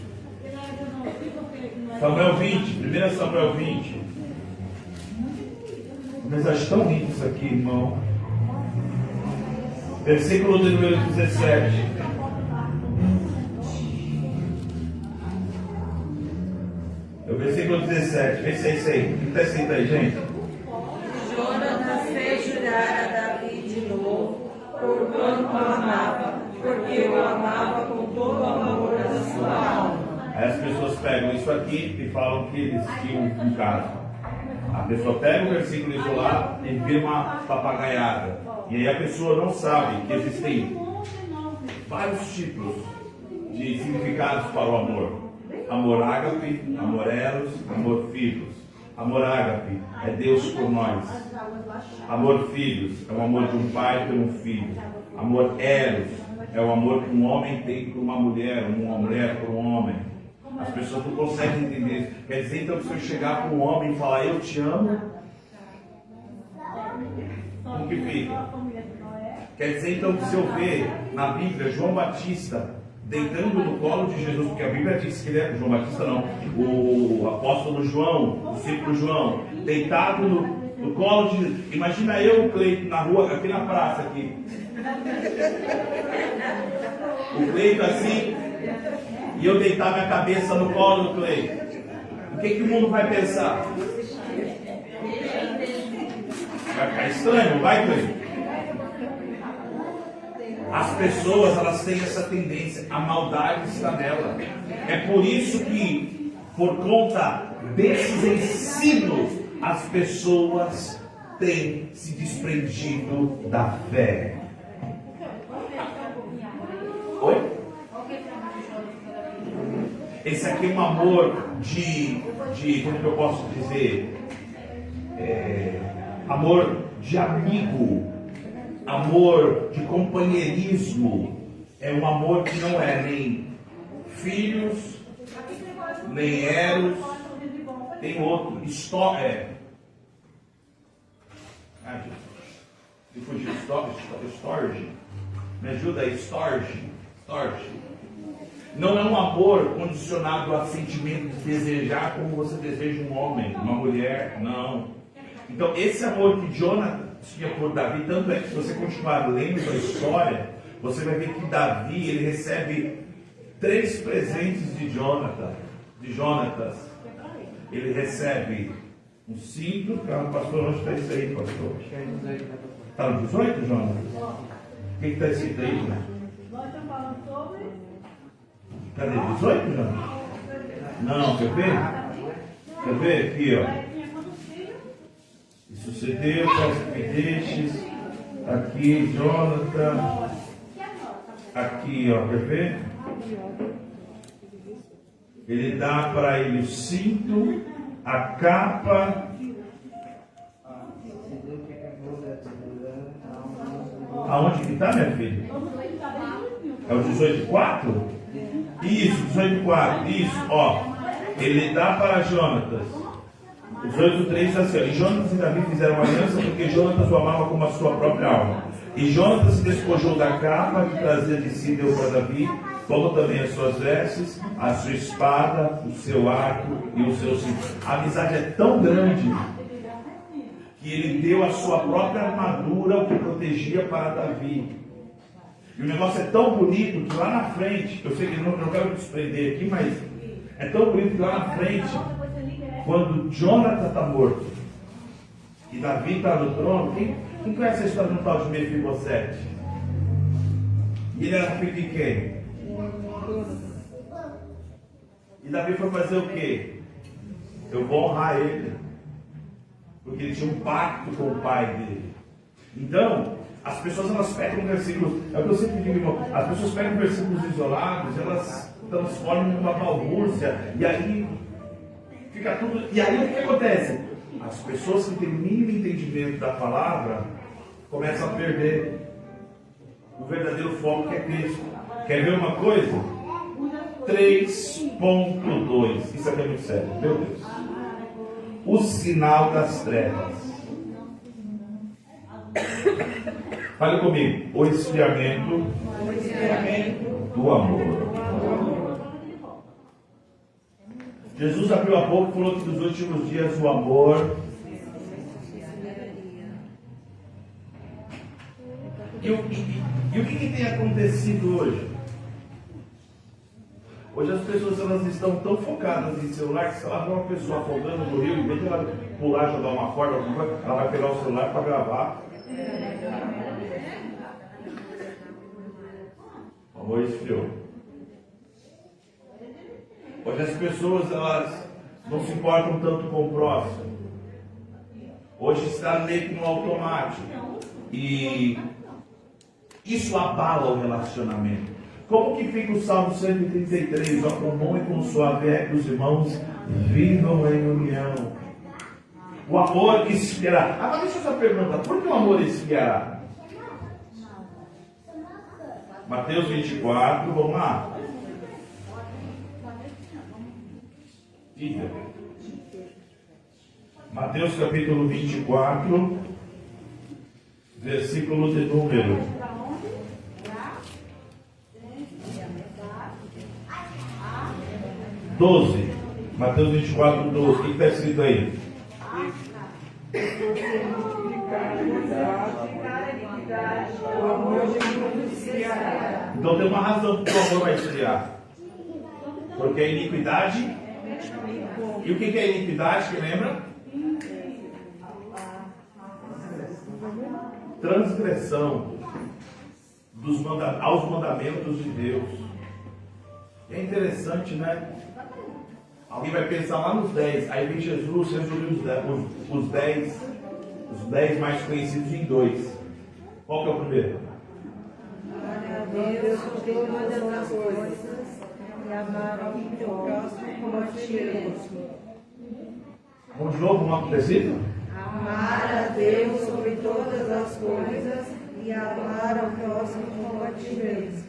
Samuel 20, 1 Samuel 20. Mas acho tão lindo isso aqui, irmão. Versículo de número 17. É o versículo 17. Vê se é isso aí. O que está escrito aí, gente? Jonatas fez jurar a Davi de novo, porquanto o amava, porque o amava com todo o amor da sua alma. Aí as pessoas pegam isso aqui e falam que eles tinham um caso. A pessoa pega o versículo isolado e vira uma papagaiada. E aí a pessoa não sabe que existem vários tipos de significados para o amor. Amor ágape, amor eros, amor filhos. Amor ágape é Deus por nós. Amor filhos é o amor de um pai por um filho. Amor eros é o amor que um homem tem por uma mulher por um homem. As pessoas não conseguem entender isso. Quer dizer, então, que se eu chegar para um homem e falar eu te amo, como que fica? Quer dizer, então, que se eu ver na Bíblia João Batista deitando no colo de Jesus, porque a Bíblia diz que ele é João Batista não, o apóstolo João, o discípulo João, deitado no colo de Jesus. Imagina eu, o Cleito, na rua, aqui na praça, aqui. O Cleito assim, e eu deitar minha cabeça no colo do Cleito. O que o mundo vai pensar? Vai ficar estranho, não vai, Cleito? As pessoas, elas têm essa tendência, a maldade está nela. É por isso que, por conta desses ensinos, as pessoas têm se desprendido da fé. Oi? Esse aqui é um amor de como que eu posso dizer? Amor de amigo. Amor de companheirismo. É um amor que não é nem filhos, nem eros. Tem outro. Storge. Me ajuda aí. Storge. Não é um amor condicionado a sentimento de desejar como você deseja um homem, uma mulher. Não. Então esse amor que Jonatas tinha por Davi, tanto é que se você continuar lendo a história, você vai ver que Davi, ele recebe 3 presentes de Jonatas. Ele recebe um cinto, pastor, onde está isso aí, pastor? Está no 18, Jonatas? O que está escrito aí, né? Nós estamos falando sobre. Cadê? 18, Jonatas? Não, quer ver? Quer ver? Aqui, ó. E sucedeu, peço que me deixes. Aqui, Jonathan. Aqui, ó, quer ver? Ele dá para ele o cinto, a capa. Aonde que está, minha filha? É o 18:4? Isso, 18:4. Isso, ó. Ele dá para Jonatas. 18:3 está assim, ó. E Jonatas e Davi fizeram uma aliança porque Jonatas o amava como a sua própria alma. E Jonatas se despojou da capa que trazia de si, deu para Davi, como também as suas vestes, a sua espada, o seu arco e o seu cinto. A amizade é tão grande que ele deu a sua própria armadura, o que protegia para Davi. E o negócio é tão bonito que lá na frente, eu sei que não quero me desprender aqui, mas é tão bonito que lá na frente, quando Jonathan está morto e Davi está no trono, quem conhece a história do tal de Mefibosete? Ele era filho de quem? E Davi foi fazer o quê? Eu vou honrar ele, porque ele tinha um pacto com o pai dele. Então, as pessoas, elas pegam versículos, é o que eu sempre digo, irmão, as pessoas pegam versículos isolados, elas transformam numa balbúrdia, e aí fica tudo. E aí o que acontece? As pessoas que têm mínimo entendimento da palavra começam a perder. O verdadeiro foco que é Cristo. Quer ver uma coisa? 3.2. Isso aqui é muito sério, meu Deus. O sinal das trevas. Fale comigo. O esfriamento do amor. Jesus abriu a boca e falou que nos últimos dias o amor. E o que tem acontecido hoje? Hoje as pessoas elas estão tão focadas em celular que se ela vê uma pessoa afogando no rio, em vez de ela pular, jogar uma corda, ela vai pegar o celular para gravar. O amor esfriou. Hoje as pessoas elas não se importam tanto com o próximo. Hoje está meio que no automático. E isso abala o relacionamento. Como que fica o Salmo 133? Ó, com bom e com suave é que os irmãos vivam em união. O amor esfriará. Mas deixa eu só perguntar, por que o amor esfriará? Mateus 24, vamos lá. Diga. Mateus capítulo 24, versículo de número 12. Mateus 24, 12. O que está escrito aí? Então tem uma razão que o amor vai esfriar. Porque a iniquidade. E o que é iniquidade? Que lembra? Transgressão aos mandamentos de Deus. É interessante, né? Alguém vai pensar lá nos 10. Aí vem Jesus, resumiu os 10 mais conhecidos em 2. Qual que é o primeiro? Amar a Deus sobre todas as coisas e amar ao teu próximo como a ti mesmo. Vamos de novo, vamos acontecido? Amar a Deus sobre todas as coisas e amar ao próximo como a ti mesmo.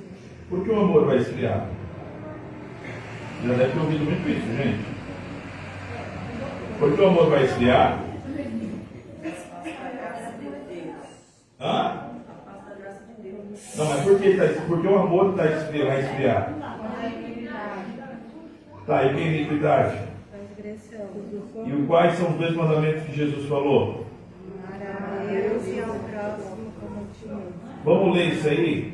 Por que o amor vai esfriar? Já deve ter ouvido muito isso, gente. Por que o amor vai esfriar? Hã? Não, mas por que o amor vai esfriar? Tá, e que é iniquidade? E quais são os 2 mandamentos que Jesus falou? Amar a Deus e ao próximo como a ti mesmo. Vamos ler isso aí?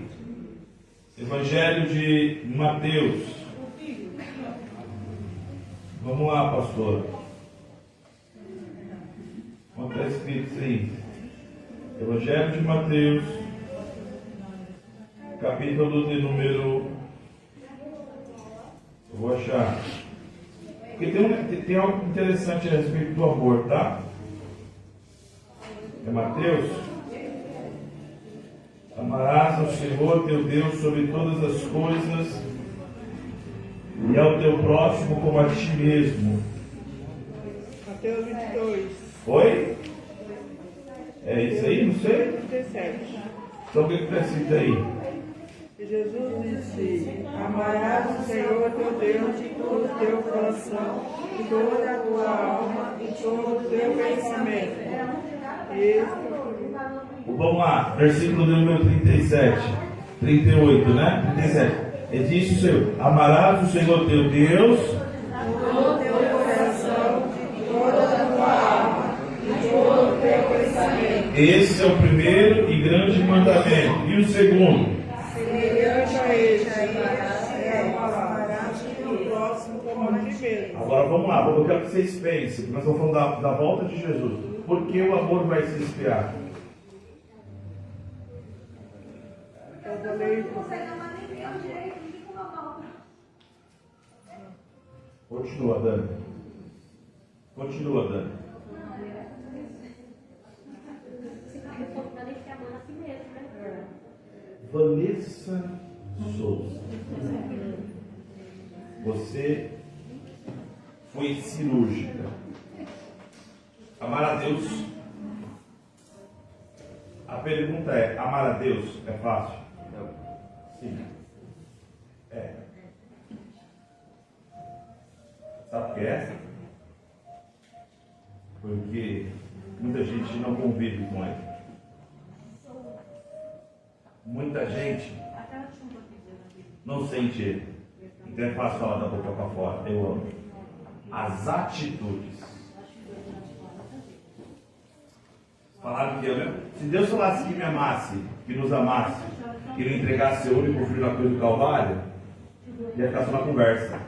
Evangelho de Mateus. Vamos lá, pastor. Como está escrito isso aí? Evangelho de Mateus, capítulo de número. Eu vou achar. Porque tem algo interessante a respeito do amor, tá? É Mateus. Amarás ao Senhor teu Deus sobre todas as coisas e ao teu próximo como a ti mesmo. Mateus 22. Oi? É isso aí? Não sei? 37. Então o que está escrito aí? E Jesus disse: Amarás o Senhor teu Deus de todo o teu coração, de toda a tua alma e de todo o teu pensamento. Vamos lá, versículo de número 37, 38, né? 37. E disse o Senhor: Amarás o Senhor teu Deus Todo o teu coração, toda a tua alma e todo o teu pensamento. Esse é o primeiro e grande mandamento. E o segundo? Semelhante a este, amarás o teu próximo como a ti mesmo. Agora vamos lá, eu quero que vocês pensem. Nós vamos falar da volta de Jesus. Por que o amor vai se esfriar? Eu vou ler. Não consegue amar nem Deus direito, não tem como amar. Continua, Dani. Continua, Dani. Vanessa Souza. Você foi cirúrgica. Amar a Deus. A pergunta é: amar a Deus é fácil? Sim. É. Sabe o que é? Porque muita gente não convive com ele. Muita gente não sente ele. Então é fácil falar da boca para fora. Eu amo. As atitudes. Falaram que eu mesmo. Se Deus falasse que me amasse, que nos amasse, que ele entregasse seu único filho na cruz do Calvário, ia ficar só uma conversa.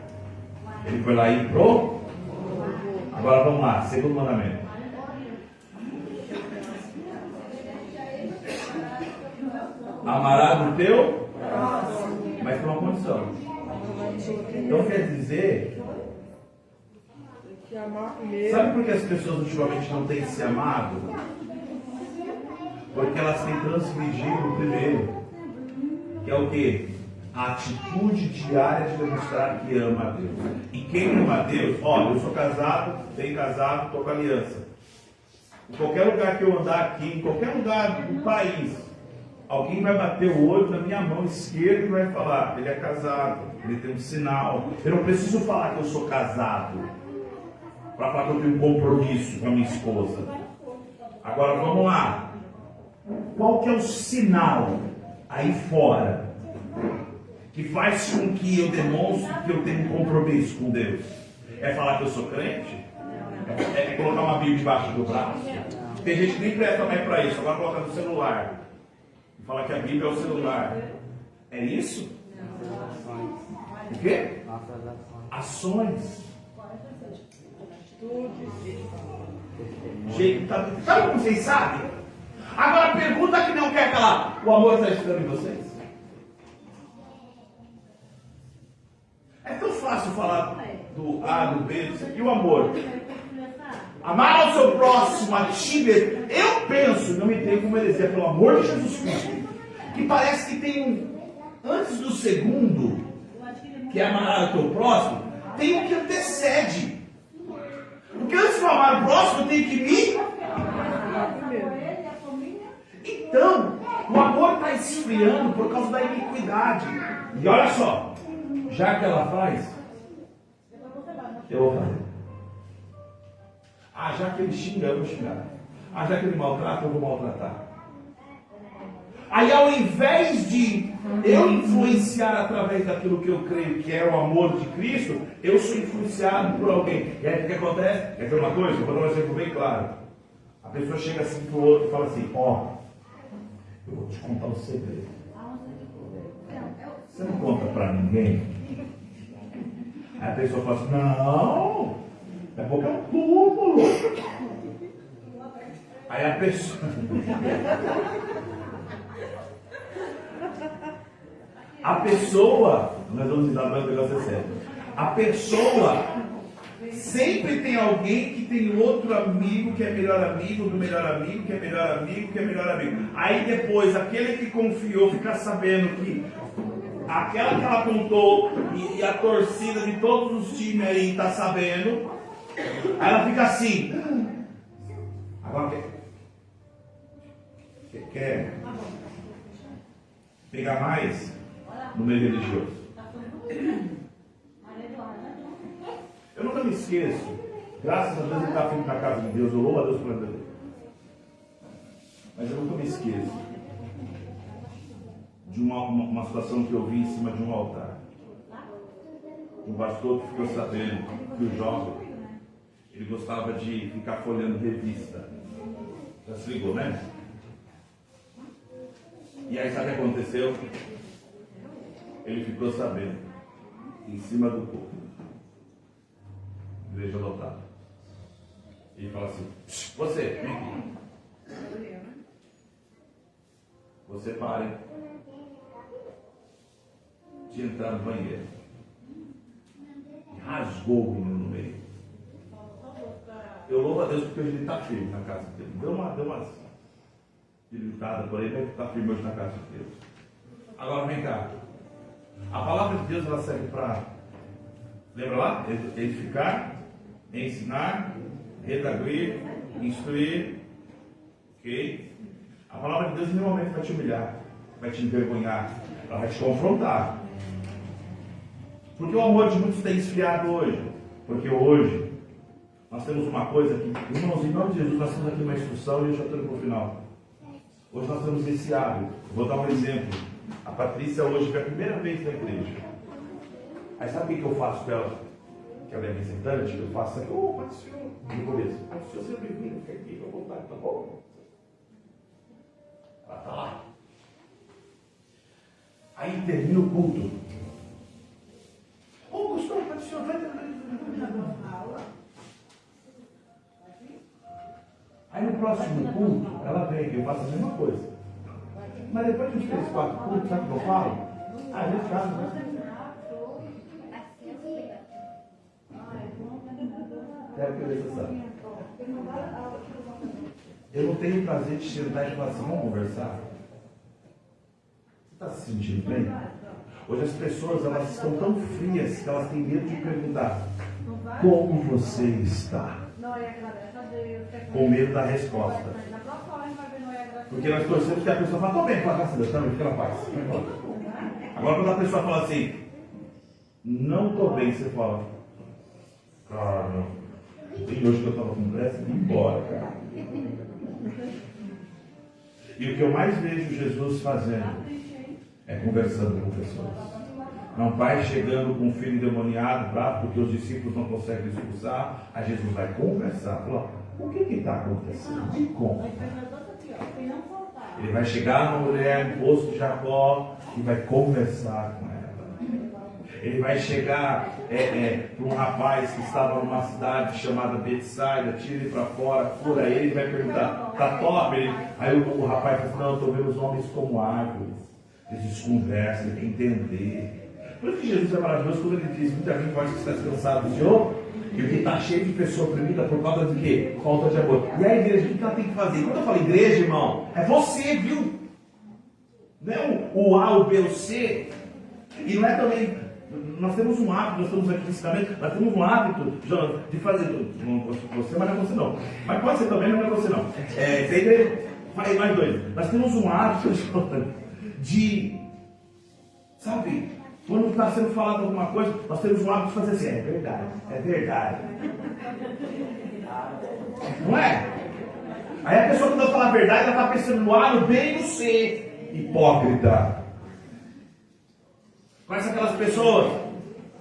Ele foi lá e pro. Agora vamos lá, segundo mandamento. Amarás o teu, mas com uma condição. Então quer dizer, sabe por que as pessoas ultimamente não têm se amado? Porque elas têm transgredido o primeiro, que é o quê? A atitude diária de demonstrar que ama a Deus. E quem ama a Deus, olha, eu sou casado, bem casado, estou com aliança. Em qualquer lugar que eu andar aqui, em qualquer lugar do país, alguém vai bater o olho na minha mão esquerda e vai falar, ele é casado, ele tem um sinal. Eu não preciso falar que eu sou casado para falar que eu tenho um compromisso com a minha esposa. Agora vamos lá. Qual que é o sinal aí fora que faz com que eu demonstre que eu tenho um compromisso com Deus? É falar que eu sou crente? É colocar uma Bíblia debaixo do braço? Tem gente que nem presta mais para isso, agora coloca no celular. E fala que a Bíblia é o celular. É isso? O quê? Ações. Gente, sabe como vocês sabem? Agora pergunta que não quer calar. O amor está estranho em vocês? É tão fácil falar do A, do B, do C. E o amor? Amar ao seu próximo, a ti mesmo. Eu penso, não me tenho como heresia, pelo amor de Jesus Cristo, que parece que tem um, antes do segundo, que é amar ao teu próximo, tem um que antecede. Porque antes de eu amar o próximo, eu tenho que me... Então, o amor está esfriando por causa da iniquidade. E olha só, já que ela faz, eu vou fazer. Ah, já que ele xinga, eu vou xingar. Ah, já que ele maltrata, eu vou maltratar. Aí, ao invés de eu influenciar através daquilo que eu creio que é o amor de Cristo, eu sou influenciado por alguém. E aí, o que acontece? Quer ver uma coisa? Eu vou dar um exemplo bem claro. A pessoa chega assim para o outro e fala assim, ó, eu vou te contar um segredo. Você não conta para ninguém? Aí a pessoa fala assim, não, é porque é um túmulo. Aí a pessoa... A pessoa, nós vamos dar mais um negócio sério. A pessoa sempre tem alguém que tem outro amigo que é melhor amigo do melhor amigo, que é melhor amigo, que é melhor amigo. Aí depois, aquele que confiou fica sabendo que aquela que ela contou e a torcida de todos os times aí está sabendo. Aí ela fica assim. Agora quer pegar mais no meio religioso. Eu nunca me esqueço. Graças a Deus ele está firme na casa de Deus. Eu louvo a Deus por ele. Mas eu nunca me esqueço de uma situação que eu vi em cima de um altar. Um pastor que ficou sabendo que o jovem ele gostava de ficar folheando revista. Já se ligou, né? E aí sabe o que aconteceu? Ele ficou sabendo, em cima do corpo, igreja lotada. E ele fala assim, você, vem aqui. Você pare de entrar no banheiro. E rasgou o menino no meio. Eu louvo a Deus porque hoje ele está firme na casa dele. Deu uma debilitada por aí, mas está firme hoje na casa de Deus. Agora vem cá. A palavra de Deus ela serve para, lembra lá? Edificar, ensinar, redarguir, instruir. Ok? A palavra de Deus normalmente vai te humilhar, vai te envergonhar, Ela vai te confrontar. Porque o amor de muitos tem esfriado hoje. Porque hoje nós temos uma coisa que, irmãos, em nome de Jesus, nós temos aqui uma instrução e eu já estou indo para o final. Hoje nós temos esse hábito. Vou dar um exemplo. A Patrícia hoje foi a primeira vez na igreja. Aí sabe o que eu faço com ela? Que ela é visitante, eu faço aqui, Patrícia, no começo. Patrícia, você é bem-vindo, fica aqui, fica à vontade, tá bom? Ela está lá. Aí termina o culto. Gustavo, Patrícia, vai aula. Aí no próximo culto, ela vem, eu faço a mesma coisa. Mas depois de uns 3, 4 cultos, sabe o que eu falo? A gente casa, né? Eu não tenho prazer de sentar e falar assim, vamos conversar? Você está se sentindo bem? Hoje as pessoas, elas estão tão frias que elas têm medo de perguntar como você está? Com medo da resposta. Porque nós torcemos que a pessoa fala, estou bem, fala, graças a Deus, também, fica na paz. Agora quando a pessoa fala assim, não estou bem, você fala, cara, tem hoje que eu estava com pressa, vim embora, cara. E o que eu mais vejo Jesus fazendo é conversando com pessoas. Não vai chegando com um filho endemoniado, bravo, porque os discípulos não conseguem expulsar. Aí Jesus vai conversar. Fala, o que está acontecendo? Me conta. Ele vai chegar numa mulher no poço de Jacó e vai conversar com ela. Ele vai chegar para um rapaz que estava numa cidade chamada Betsaida, tira ele para fora, cura ele e vai perguntar, tá top? Aí o rapaz diz, não, eu estou vendo os homens como árvores. Eles conversam, eles entender. Por isso que Jesus é maravilhoso quando ele diz, muita gente pode estar descansado do Senhor, e o que está cheio de pessoa oprimida por causa de quê? Falta de amor. E a igreja, o que ela tem que fazer? Quando eu falo igreja, irmão, é você, viu? Não é o A, o B, o C. E não é também, nós temos um hábito, nós estamos aqui fisicamente, nós temos um hábito de fazer tudo. Não você, mas não é você não. Mas pode ser também, mas não é você não. Faz mais dois. Nós temos um hábito de, sabe, quando está sendo falado alguma coisa, nós temos um hábito de fazer assim, é verdade. Não é? Aí a pessoa, quando eu falar a verdade, ela está pensando no A, no B e no C. Hipócrita. Conhece aquelas pessoas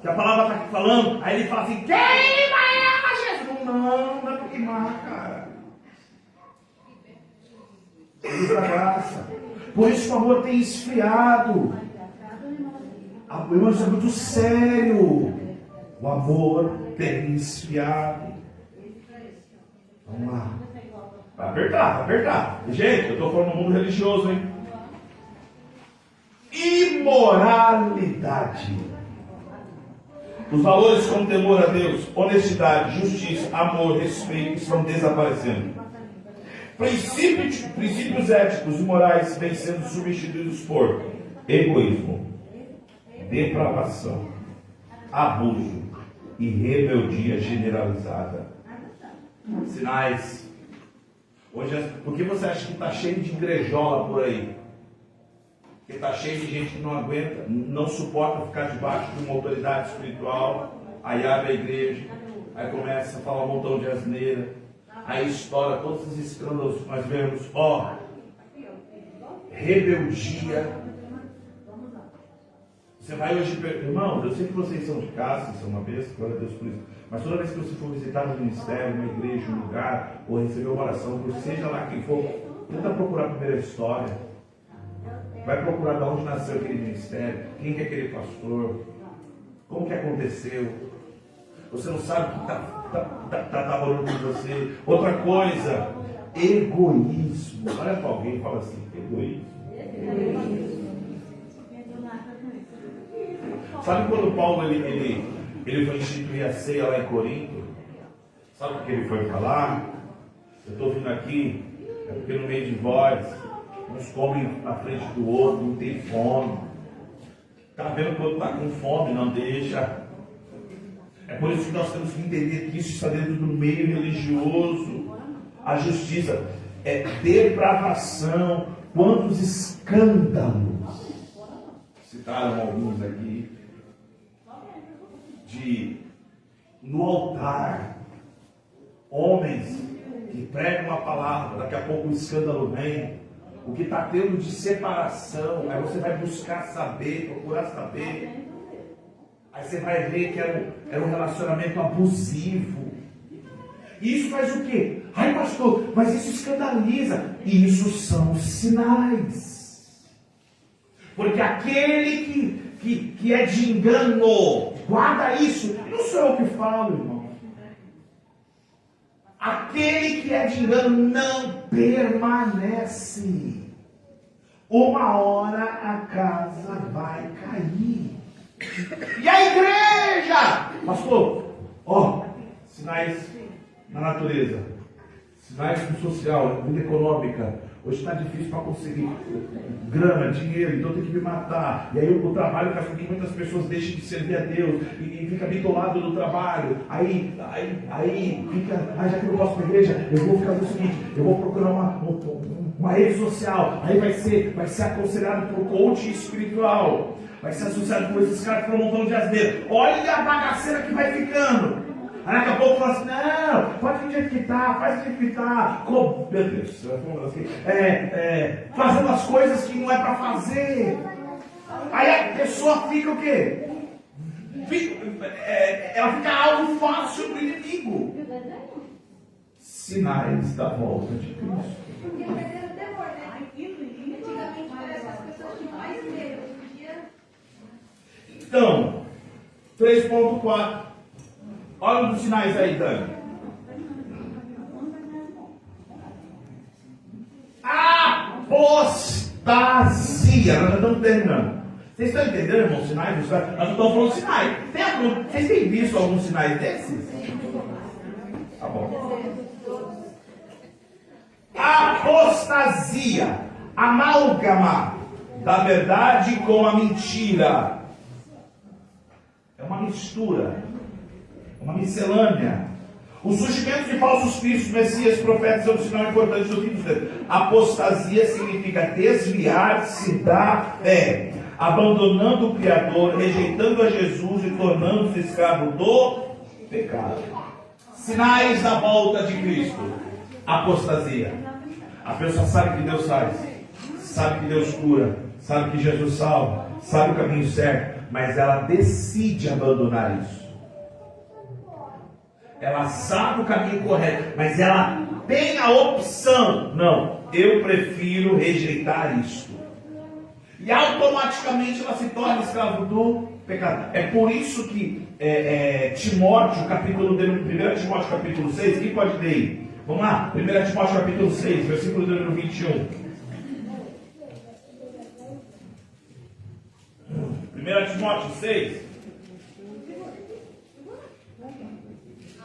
que a palavra está falando, aí ele fala assim, queima ela, Jesus. Não é para queimar, cara. Deus da graça. Por isso o amor tem esfriado. Isso é muito sério. O amor tem esfriado. Vamos lá. Vai apertar. Gente, eu estou falando no mundo religioso, hein? Imoralidade. Os valores como temor a Deus, honestidade, justiça, amor, respeito estão desaparecendo. Princípios éticos e morais vêm sendo substituídos por egoísmo, depravação, abuso e rebeldia generalizada. Sinais. Hoje, por que você acha que está cheio de igrejola por aí? Porque está cheio de gente que não aguenta, não suporta ficar debaixo de uma autoridade espiritual. Aí abre a igreja, aí começa a falar um montão de asneira, aí estoura todos os escândalos que nós vemos. Rebeldia. Você vai hoje, irmãos, eu sei que vocês são de casa, vocês são uma vez, glória a Deus por isso. Mas toda vez que você for visitar um ministério, uma igreja, um lugar, ou receber uma oração, seja lá quem for, tenta procurar primeiro a história. Vai procurar de onde nasceu aquele ministério, quem que é aquele pastor, como que aconteceu. Você não sabe o que está rolando com você. Outra coisa, egoísmo. Olha para alguém e fala assim, egoísmo. Sabe quando Paulo ele foi instituir a ceia lá em Corinto? Sabe o que ele foi falar? Eu estou vindo aqui, é porque no meio de vós, uns comem na frente do outro, não tem fome. Está vendo que o outro está com fome, não deixa. É por isso que nós temos que entender que isso está dentro do meio religioso. A justiça é depravação. Quantos escândalos citaram alguns aqui, no altar, homens que pregam uma palavra, daqui a pouco o escândalo vem, o que está tendo de separação, aí você vai buscar saber, procurar saber, aí você vai ver que era um relacionamento abusivo. E isso faz o quê? Ai, pastor, mas isso escandaliza. Isso são sinais. Porque aquele que é de engano, guarda isso. Não sou eu que falo, irmão. Aquele que é de engano não permanece. Uma hora a casa vai cair. E a igreja? Pastor, sinais na natureza, sinais no social, vida econômica. Hoje está difícil para conseguir grana, dinheiro, então tem que me matar. E aí o trabalho faz com que muitas pessoas deixem de servir a Deus e fica bitolado do trabalho. Aí fica, já que eu não posso para a igreja, eu vou ficar no seguinte, eu vou procurar uma rede social. Aí vai ser aconselhado por coach espiritual. Vai ser associado com esses caras que estão montando de asneira. Olha a bagaceira que vai ficando. Aí daqui a pouco fala assim, não, pode vir do jeito que está, faz do jeito que está. Meu Deus, fazendo as coisas que não é para fazer. Aí a pessoa fica o quê? Ela fica alvo fácil do inimigo. Sinais da volta de Cristo. Porque perderam o temor, né? Antigamente parece as pessoas tinham mais medo. Hoje em dia. Então, 3.4. Olha os sinais aí, Dani. Apostasia. Nós já estamos terminando. Vocês estão entendendo, irmão, os sinais? Nós não estamos falando sinais. Vocês têm visto alguns sinais desses? Tá bom. Apostasia. Amálgama da verdade com a mentira. É uma mistura. Uma miscelânea. O surgimento de falsos cristos, messias, profetas é um sinal importante do fim dos tempos. Apostasia significa desviar-se da fé, abandonando o Criador, rejeitando a Jesus e tornando-se escravo do pecado. Sinais da volta de Cristo. Apostasia. A pessoa sabe que Deus faz, sabe que Deus cura, sabe que Jesus salva, sabe o caminho certo, mas ela decide abandonar isso. Ela sabe o caminho correto, mas ela tem a opção. Não, eu prefiro rejeitar isso. E automaticamente ela se torna escravo do pecado. É por isso que Timóteo, 1 Timóteo capítulo 6, quem pode ler aí? Vamos lá, 1 Timóteo capítulo 6, versículo número 21. 1 Timóteo 6.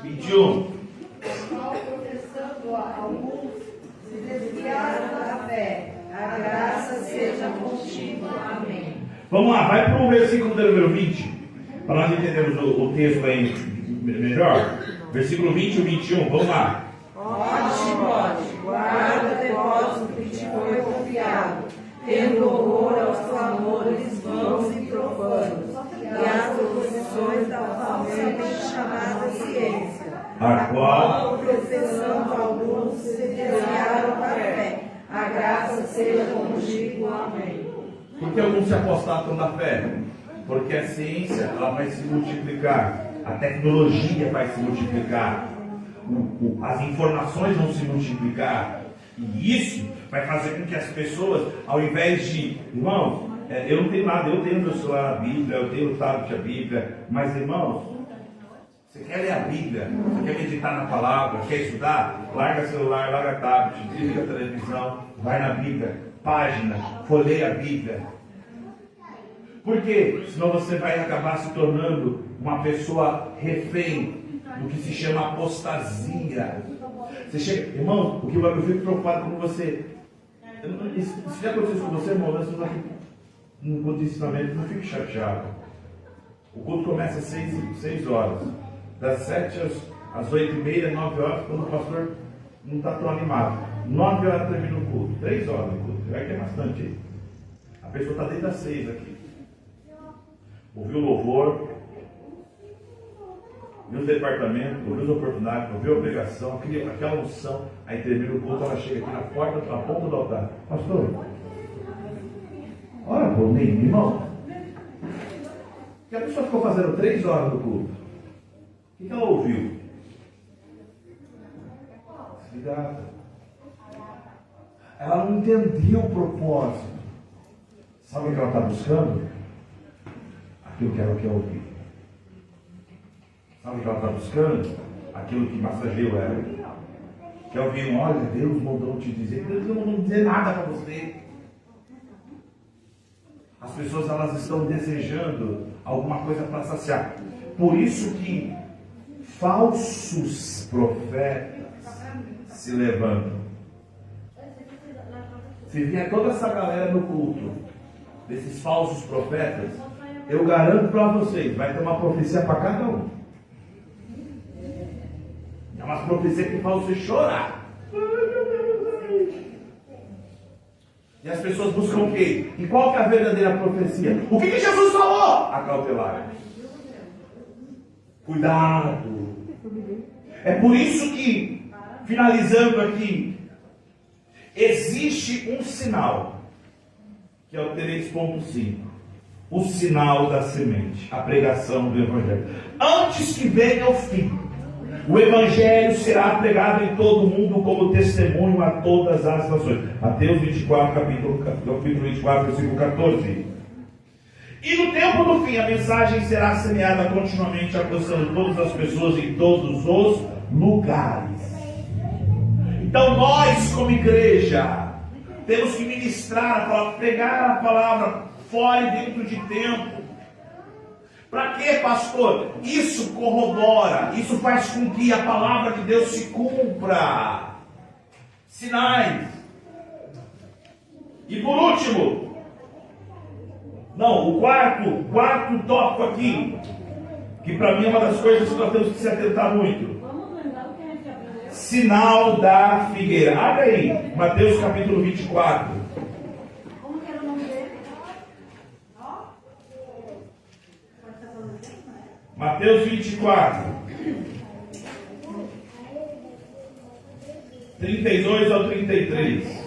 21. Professando alguns se desviaram da fé. A graça seja contigo. Amém. Vamos lá, vai para o versículo número 20, para nós entendermos o texto aí melhor. Versículo 20 e 21, vamos lá. Timóteo, guarda o depósito que te foi confiado, tendo horror aos clamores vãos e profanos, e às oposições da falsamente chamada ciência, A qual professando alguns se desviaram da fé. A graça seja contigo. Amém. Por que alguns se apostatam da fé? Porque a ciência ela vai se multiplicar, a tecnologia vai se multiplicar, as informações vão se multiplicar, e isso vai fazer com que as pessoas, ao invés de, irmãos, eu não tenho nada, eu tenho meu celular a Bíblia, eu tenho o tablet a Bíblia, mas irmãos, você quer ler a Bíblia, você quer meditar na palavra, quer estudar? Larga celular, larga tablet, desliga a televisão, vai na Bíblia, página, folheia a Bíblia. Por quê? Senão você vai acabar se tornando uma pessoa refém do que se chama apostasia. Você chega, irmão, o que eu fico preocupado com você. Isso já aconteceu com você, irmão? Nós estamos aqui num culto de ensinamento, não fique chateado. O culto começa às 6 horas. Das 7 às 8h30, 9 horas, quando o pastor não está tão animado. 9 horas termina o culto. 3 horas o culto. Vai que é bastante aí. A pessoa está desde as 6 aqui. ouviu o louvor, viu os departamentos, ouviu as oportunidades, ouviu a pregação, aquela unção, aí termina o culto, ela chega aqui na ponta do altar. Pastor, ora por mim, irmão. Que a pessoa ficou fazendo 3 horas no culto. O que ela ouviu? Desligada. Ela não entendeu o propósito. Sabe o que ela está buscando? Aquilo que ela quer ouvir. Sabe o que ela está buscando? Aquilo que massageia ela. Quer ouvir olha, Deus mandou te dizer. Deus não mandou dizer nada para você. As pessoas elas estão desejando alguma coisa para saciar. Por isso que falsos profetas se levantam. Se vier toda essa galera no culto, desses falsos profetas, eu garanto para vocês, vai ter uma profecia para cada um. É uma profecia que faz você chorar. E as pessoas buscam o quê? E qual que é a verdadeira profecia? O que Jesus falou? Acautelar. Cuidado. É por isso que, finalizando aqui, existe um sinal, que é o 3.5. O sinal da semente, a pregação do Evangelho. Antes que venha o fim, o Evangelho será pregado em todo o mundo como testemunho a todas as nações. Mateus 24, capítulo 24, versículo 14. E no tempo do fim, a mensagem será semeada continuamente, alcançando todas as pessoas em todos os lugares. Então nós, como igreja, temos que ministrar a palavra, pregar a palavra fora e dentro de tempo. Para quê, pastor? Isso corrobora, isso faz com que a palavra de Deus se cumpra. Sinais. E por último, o quarto tópico aqui, que para mim é uma das coisas que nós temos que se atentar muito. Sinal da figueira. Abre aí, Mateus capítulo 24. Como que era o nome dele? Mateus 24. 32 ao 33.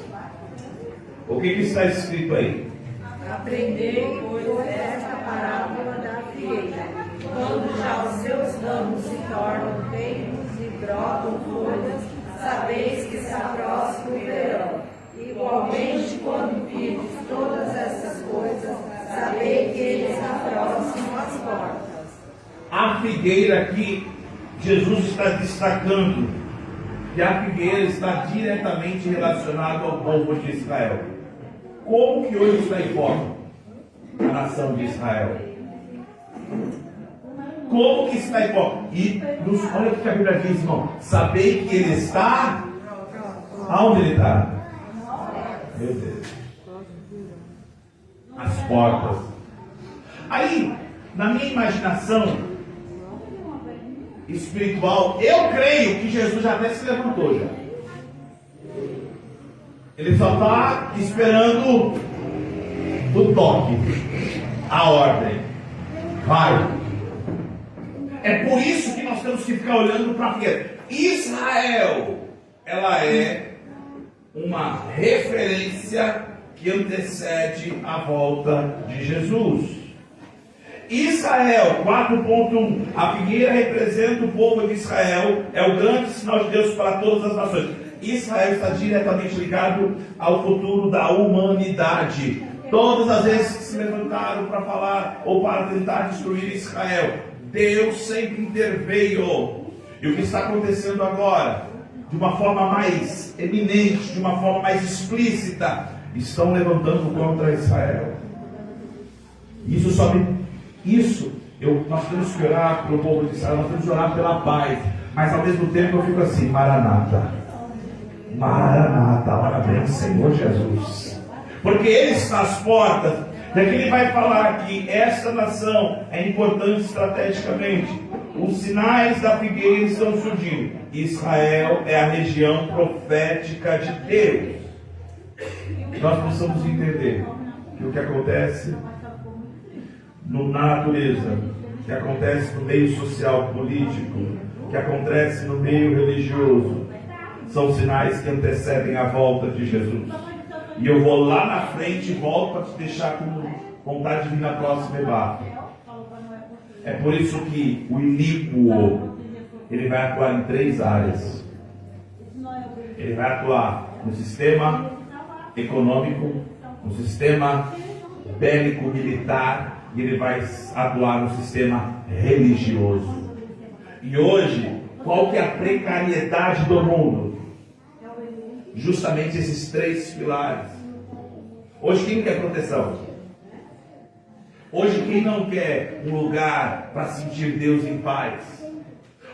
O que está escrito aí? Aprendei, pois, esta parábola da figueira. Quando já os seus ramos se tornam verdes e brotam folhas, sabeis que se aproxima o verão. Igualmente, quando vides todas essas coisas, sabei que eles aproximam as portas. A figueira aqui, Jesus está destacando que a figueira está diretamente relacionada ao povo de Israel. Como que hoje está em foco a nação de Israel? Como que está em foco? E olha o que a Bíblia diz, irmão. Sabei que ele está. Aonde ele está? Meu Deus. As portas. Aí, na minha imaginação espiritual, eu creio que Jesus já até se levantou já. Ele só está esperando o toque, a ordem. Vai. É por isso que nós temos que ficar olhando para a figueira. Israel, ela é uma referência que antecede a volta de Jesus. Israel, 4.1. A figueira representa o povo de Israel, é o grande sinal de Deus para todas as nações. Israel está diretamente ligado ao futuro da humanidade. Todas as vezes que se levantaram para falar ou para tentar destruir Israel, Deus sempre interveio. E o que está acontecendo agora, de uma forma mais eminente, de uma forma mais explícita, estão levantando contra Israel. Nós temos que orar para o povo de Israel, nós temos que orar pela paz, mas ao mesmo tempo eu fico assim, Maranata, Maranata, ora bem, Senhor Jesus, porque Ele está às portas. E aqui Ele vai falar que esta nação é importante estrategicamente. Os sinais da figueira estão surgindo. Israel é a região profética de Deus. Nós precisamos entender que o que acontece na natureza, que acontece no meio social, político, que acontece no meio religioso, são sinais que antecedem a volta de Jesus. E eu vou lá na frente e volto para te deixar com vontade de vir na próxima EBAF. É por isso que o iníquo, ele vai atuar em 3 áreas. Ele vai atuar no sistema econômico, no sistema bélico-militar, e ele vai atuar no sistema religioso. E hoje, qual que é a precariedade do mundo? Justamente esses 3 pilares. Hoje quem quer proteção? Hoje quem não quer um lugar para sentir Deus em paz?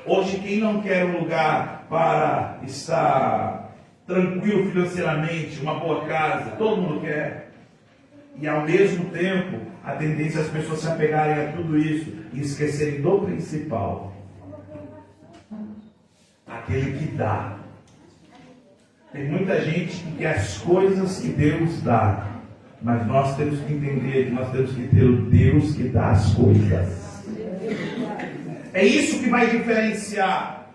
Hoje quem não quer um lugar para estar tranquilo financeiramente, uma boa casa? Todo mundo quer. E ao mesmo tempo, a tendência é as pessoas se apegarem a tudo isso e esquecerem do principal. Aquele que dá. Tem muita gente que quer as coisas que Deus dá, mas nós temos que entender que nós temos que ter o Deus que dá as coisas. É isso que vai diferenciar.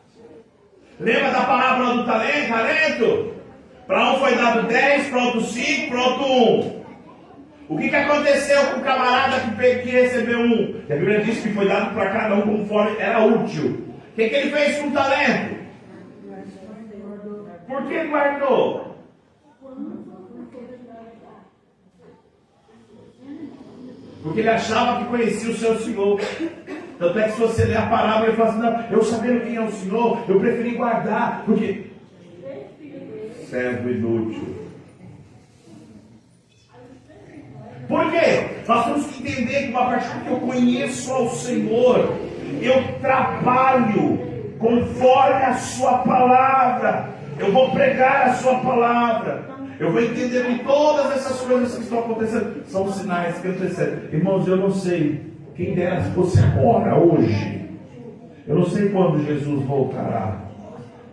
Lembra da parábola do talento? Para um foi dado 10, para outro 5, para outro 1. O que aconteceu com o camarada que recebeu 1? A Bíblia diz que foi dado para cada um conforme era útil. O que ele fez com o talento? Por que guardou? Porque ele achava que conhecia o seu Senhor. Tanto é que se você ler a parábola, ele fala assim: não, eu sabendo quem é o Senhor, eu preferi guardar. Porque servo inútil. Por quê? Nós temos que entender que a partir do que eu conheço ao Senhor, eu trabalho conforme a sua palavra. Eu vou pregar a sua palavra. Eu vou entender que todas essas coisas que estão acontecendo são sinais que antecedem. Irmãos, eu não sei. Quem dera se você ora hoje. Eu não sei quando Jesus voltará.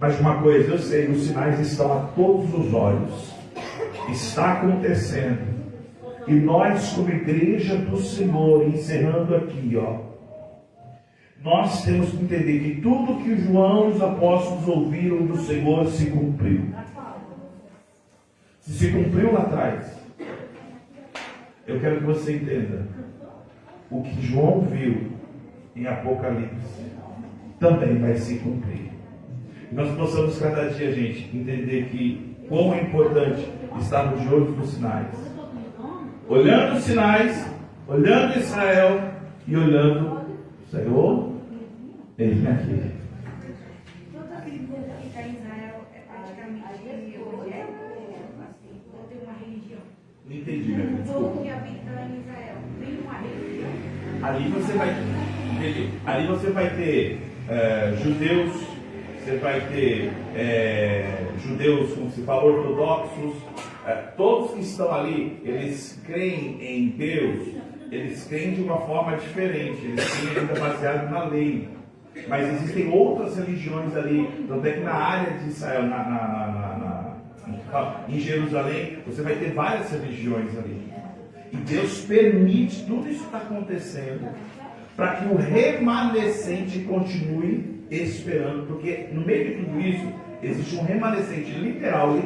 Mas uma coisa eu sei: os sinais estão a todos os olhos. Está acontecendo. E nós, como igreja do Senhor, encerrando aqui, nós temos que entender que tudo que João e os apóstolos ouviram do Senhor se cumpriu. Se cumpriu lá atrás, eu quero que você entenda: o que João viu em Apocalipse também vai se cumprir. E nós possamos cada dia, gente, entender que quão é importante estarmos de olho nos sinais. Olhando os sinais, olhando Israel e olhando o Senhor, eis-me aqui. Todo aquele povo que está em Israel é praticamente evangélico, assim, ou tem uma religião? Não entendi, meu filho, O desculpa. povo que habita em Israel tem uma religião? Ali você vai ter judeus, você vai ter judeus, como se fala, ortodoxos. Todos que estão ali, eles creem em Deus, eles creem de uma forma diferente, eles creem ainda baseado na lei. Mas existem outras religiões ali, tanto é que na área de Israel, em Jerusalém, você vai ter várias religiões ali. E Deus permite tudo isso que está acontecendo para que o remanescente continue esperando, porque no meio de tudo isso existe um remanescente literal,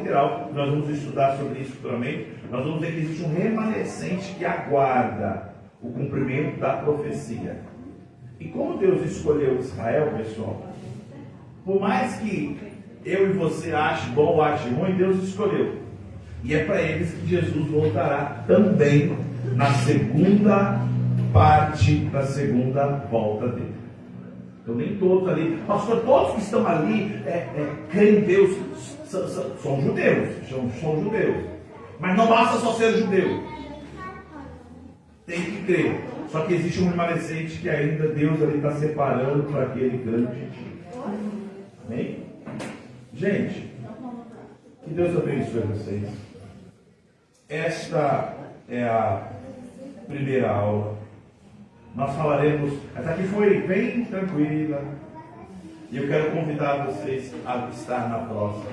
nós vamos estudar sobre isso futuramente. Nós vamos ver que existe um remanescente que aguarda o cumprimento da profecia. E como Deus escolheu Israel, pessoal, por mais que eu e você ache bom ou ache ruim, Deus escolheu. E é para eles que Jesus voltará também na segunda parte da segunda volta dele. Então nem todos ali, pastor, todos que estão ali creem em Deus, são judeus, são judeus. Mas não basta só ser judeu. Tem que crer. Só que existe um remanescente que ainda Deus ali está separando para aquele grande dia. Amém? Gente, que Deus abençoe vocês. Esta é a primeira aula. Nós falaremos, essa aqui foi bem tranquila, e eu quero convidar vocês a estar na próxima.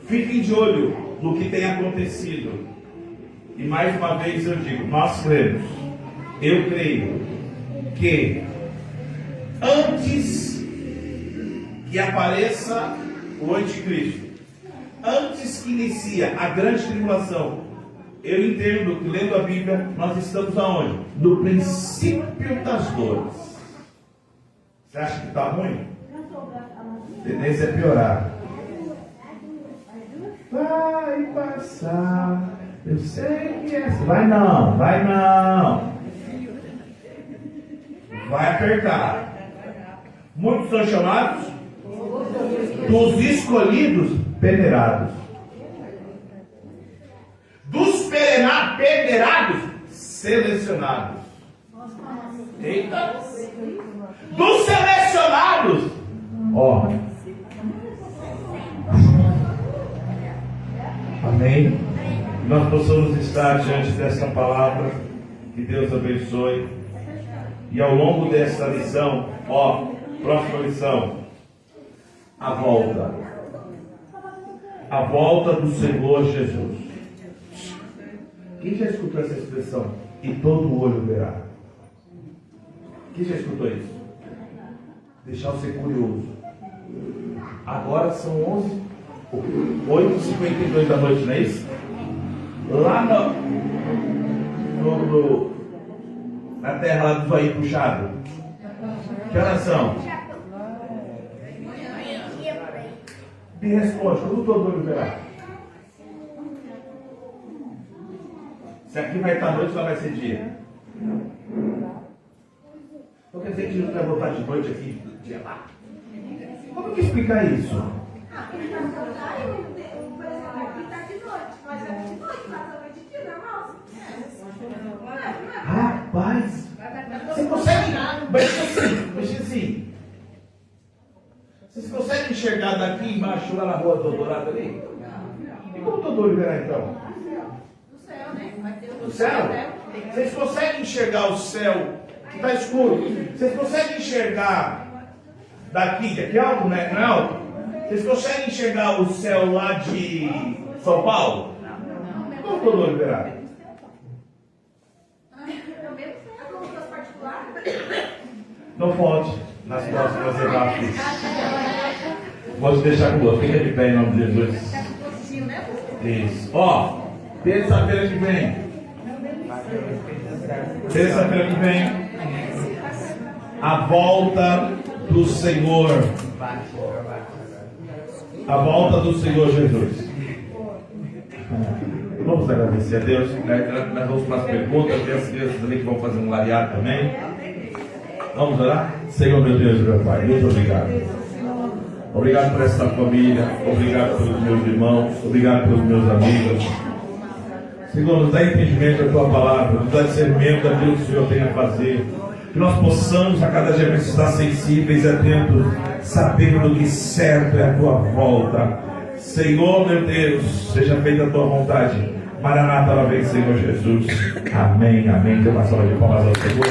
Fiquem de olho no que tem acontecido. E mais uma vez eu digo, nós cremos eu creio que antes que apareça o anticristo, antes que inicie a grande tribulação, eu entendo que, lendo a Bíblia, nós estamos aonde? No princípio das dores. Você acha que está ruim? A tendência é piorar. Vai passar, eu sei que é. Vai não. Vai apertar. Muitos são chamados dos escolhidos peneirados. Dos peneirados selecionados. Eita! Dos selecionados, ó. Amém. Nós possamos estar diante dessa palavra. Que Deus abençoe. E ao longo dessa lição, ó, próxima lição, a volta do Senhor Jesus. Quem já escutou essa expressão? E todo olho verá. Quem já escutou isso? Deixar você curioso. Agora são 8h52 da noite, não é isso? Lá na terra lá do Zóio Puxado. Que horas são? Me responde, quando todo olho verá? Se aqui vai estar noite, lá vai ser dia. Então quer dizer que Jesus vai voltar de noite aqui, dia lá? Como que explicar isso? Por exemplo, aqui está de noite, mas é de noite, mas a noite de dia, não. Rapaz, você consegue, mas assim, vocês conseguem enxergar daqui embaixo, lá na rua do Dourado ali? E como todo olho verá então? Do céu, né? Vai ter Do céu? Vocês conseguem enxergar o céu que está escuro? Vocês conseguem enxergar daqui é alto, né? Não é alto? Vocês conseguem enxergar o céu lá de São Paulo? Como todo olho verá? Não pode, nas próximas etapas. Vou te deixar com você. Fica de pé em nome de Jesus. Isso. Ó, terça-feira que vem. Terça-feira que vem. A volta do Senhor. A volta do Senhor Jesus. Vamos agradecer a Deus. Nós vamos para as perguntas. Tem as crianças também que vão fazer um lariado também. Vamos orar? Senhor, meu Deus e meu Pai, muito obrigado. Obrigado por essa família. Obrigado pelos meus irmãos. Obrigado pelos meus amigos. Senhor, nos dá entendimento da Tua palavra. Nos dá discernimento daquilo que o Senhor tem a fazer. Que nós possamos a cada dia mais estar sensíveis e atentos, sabendo que certo é a Tua volta. Senhor, meu Deus, seja feita a Tua vontade. Maranata, ela vem, Senhor Jesus. Amém, amém. Dê uma salva de palmas ao Senhor.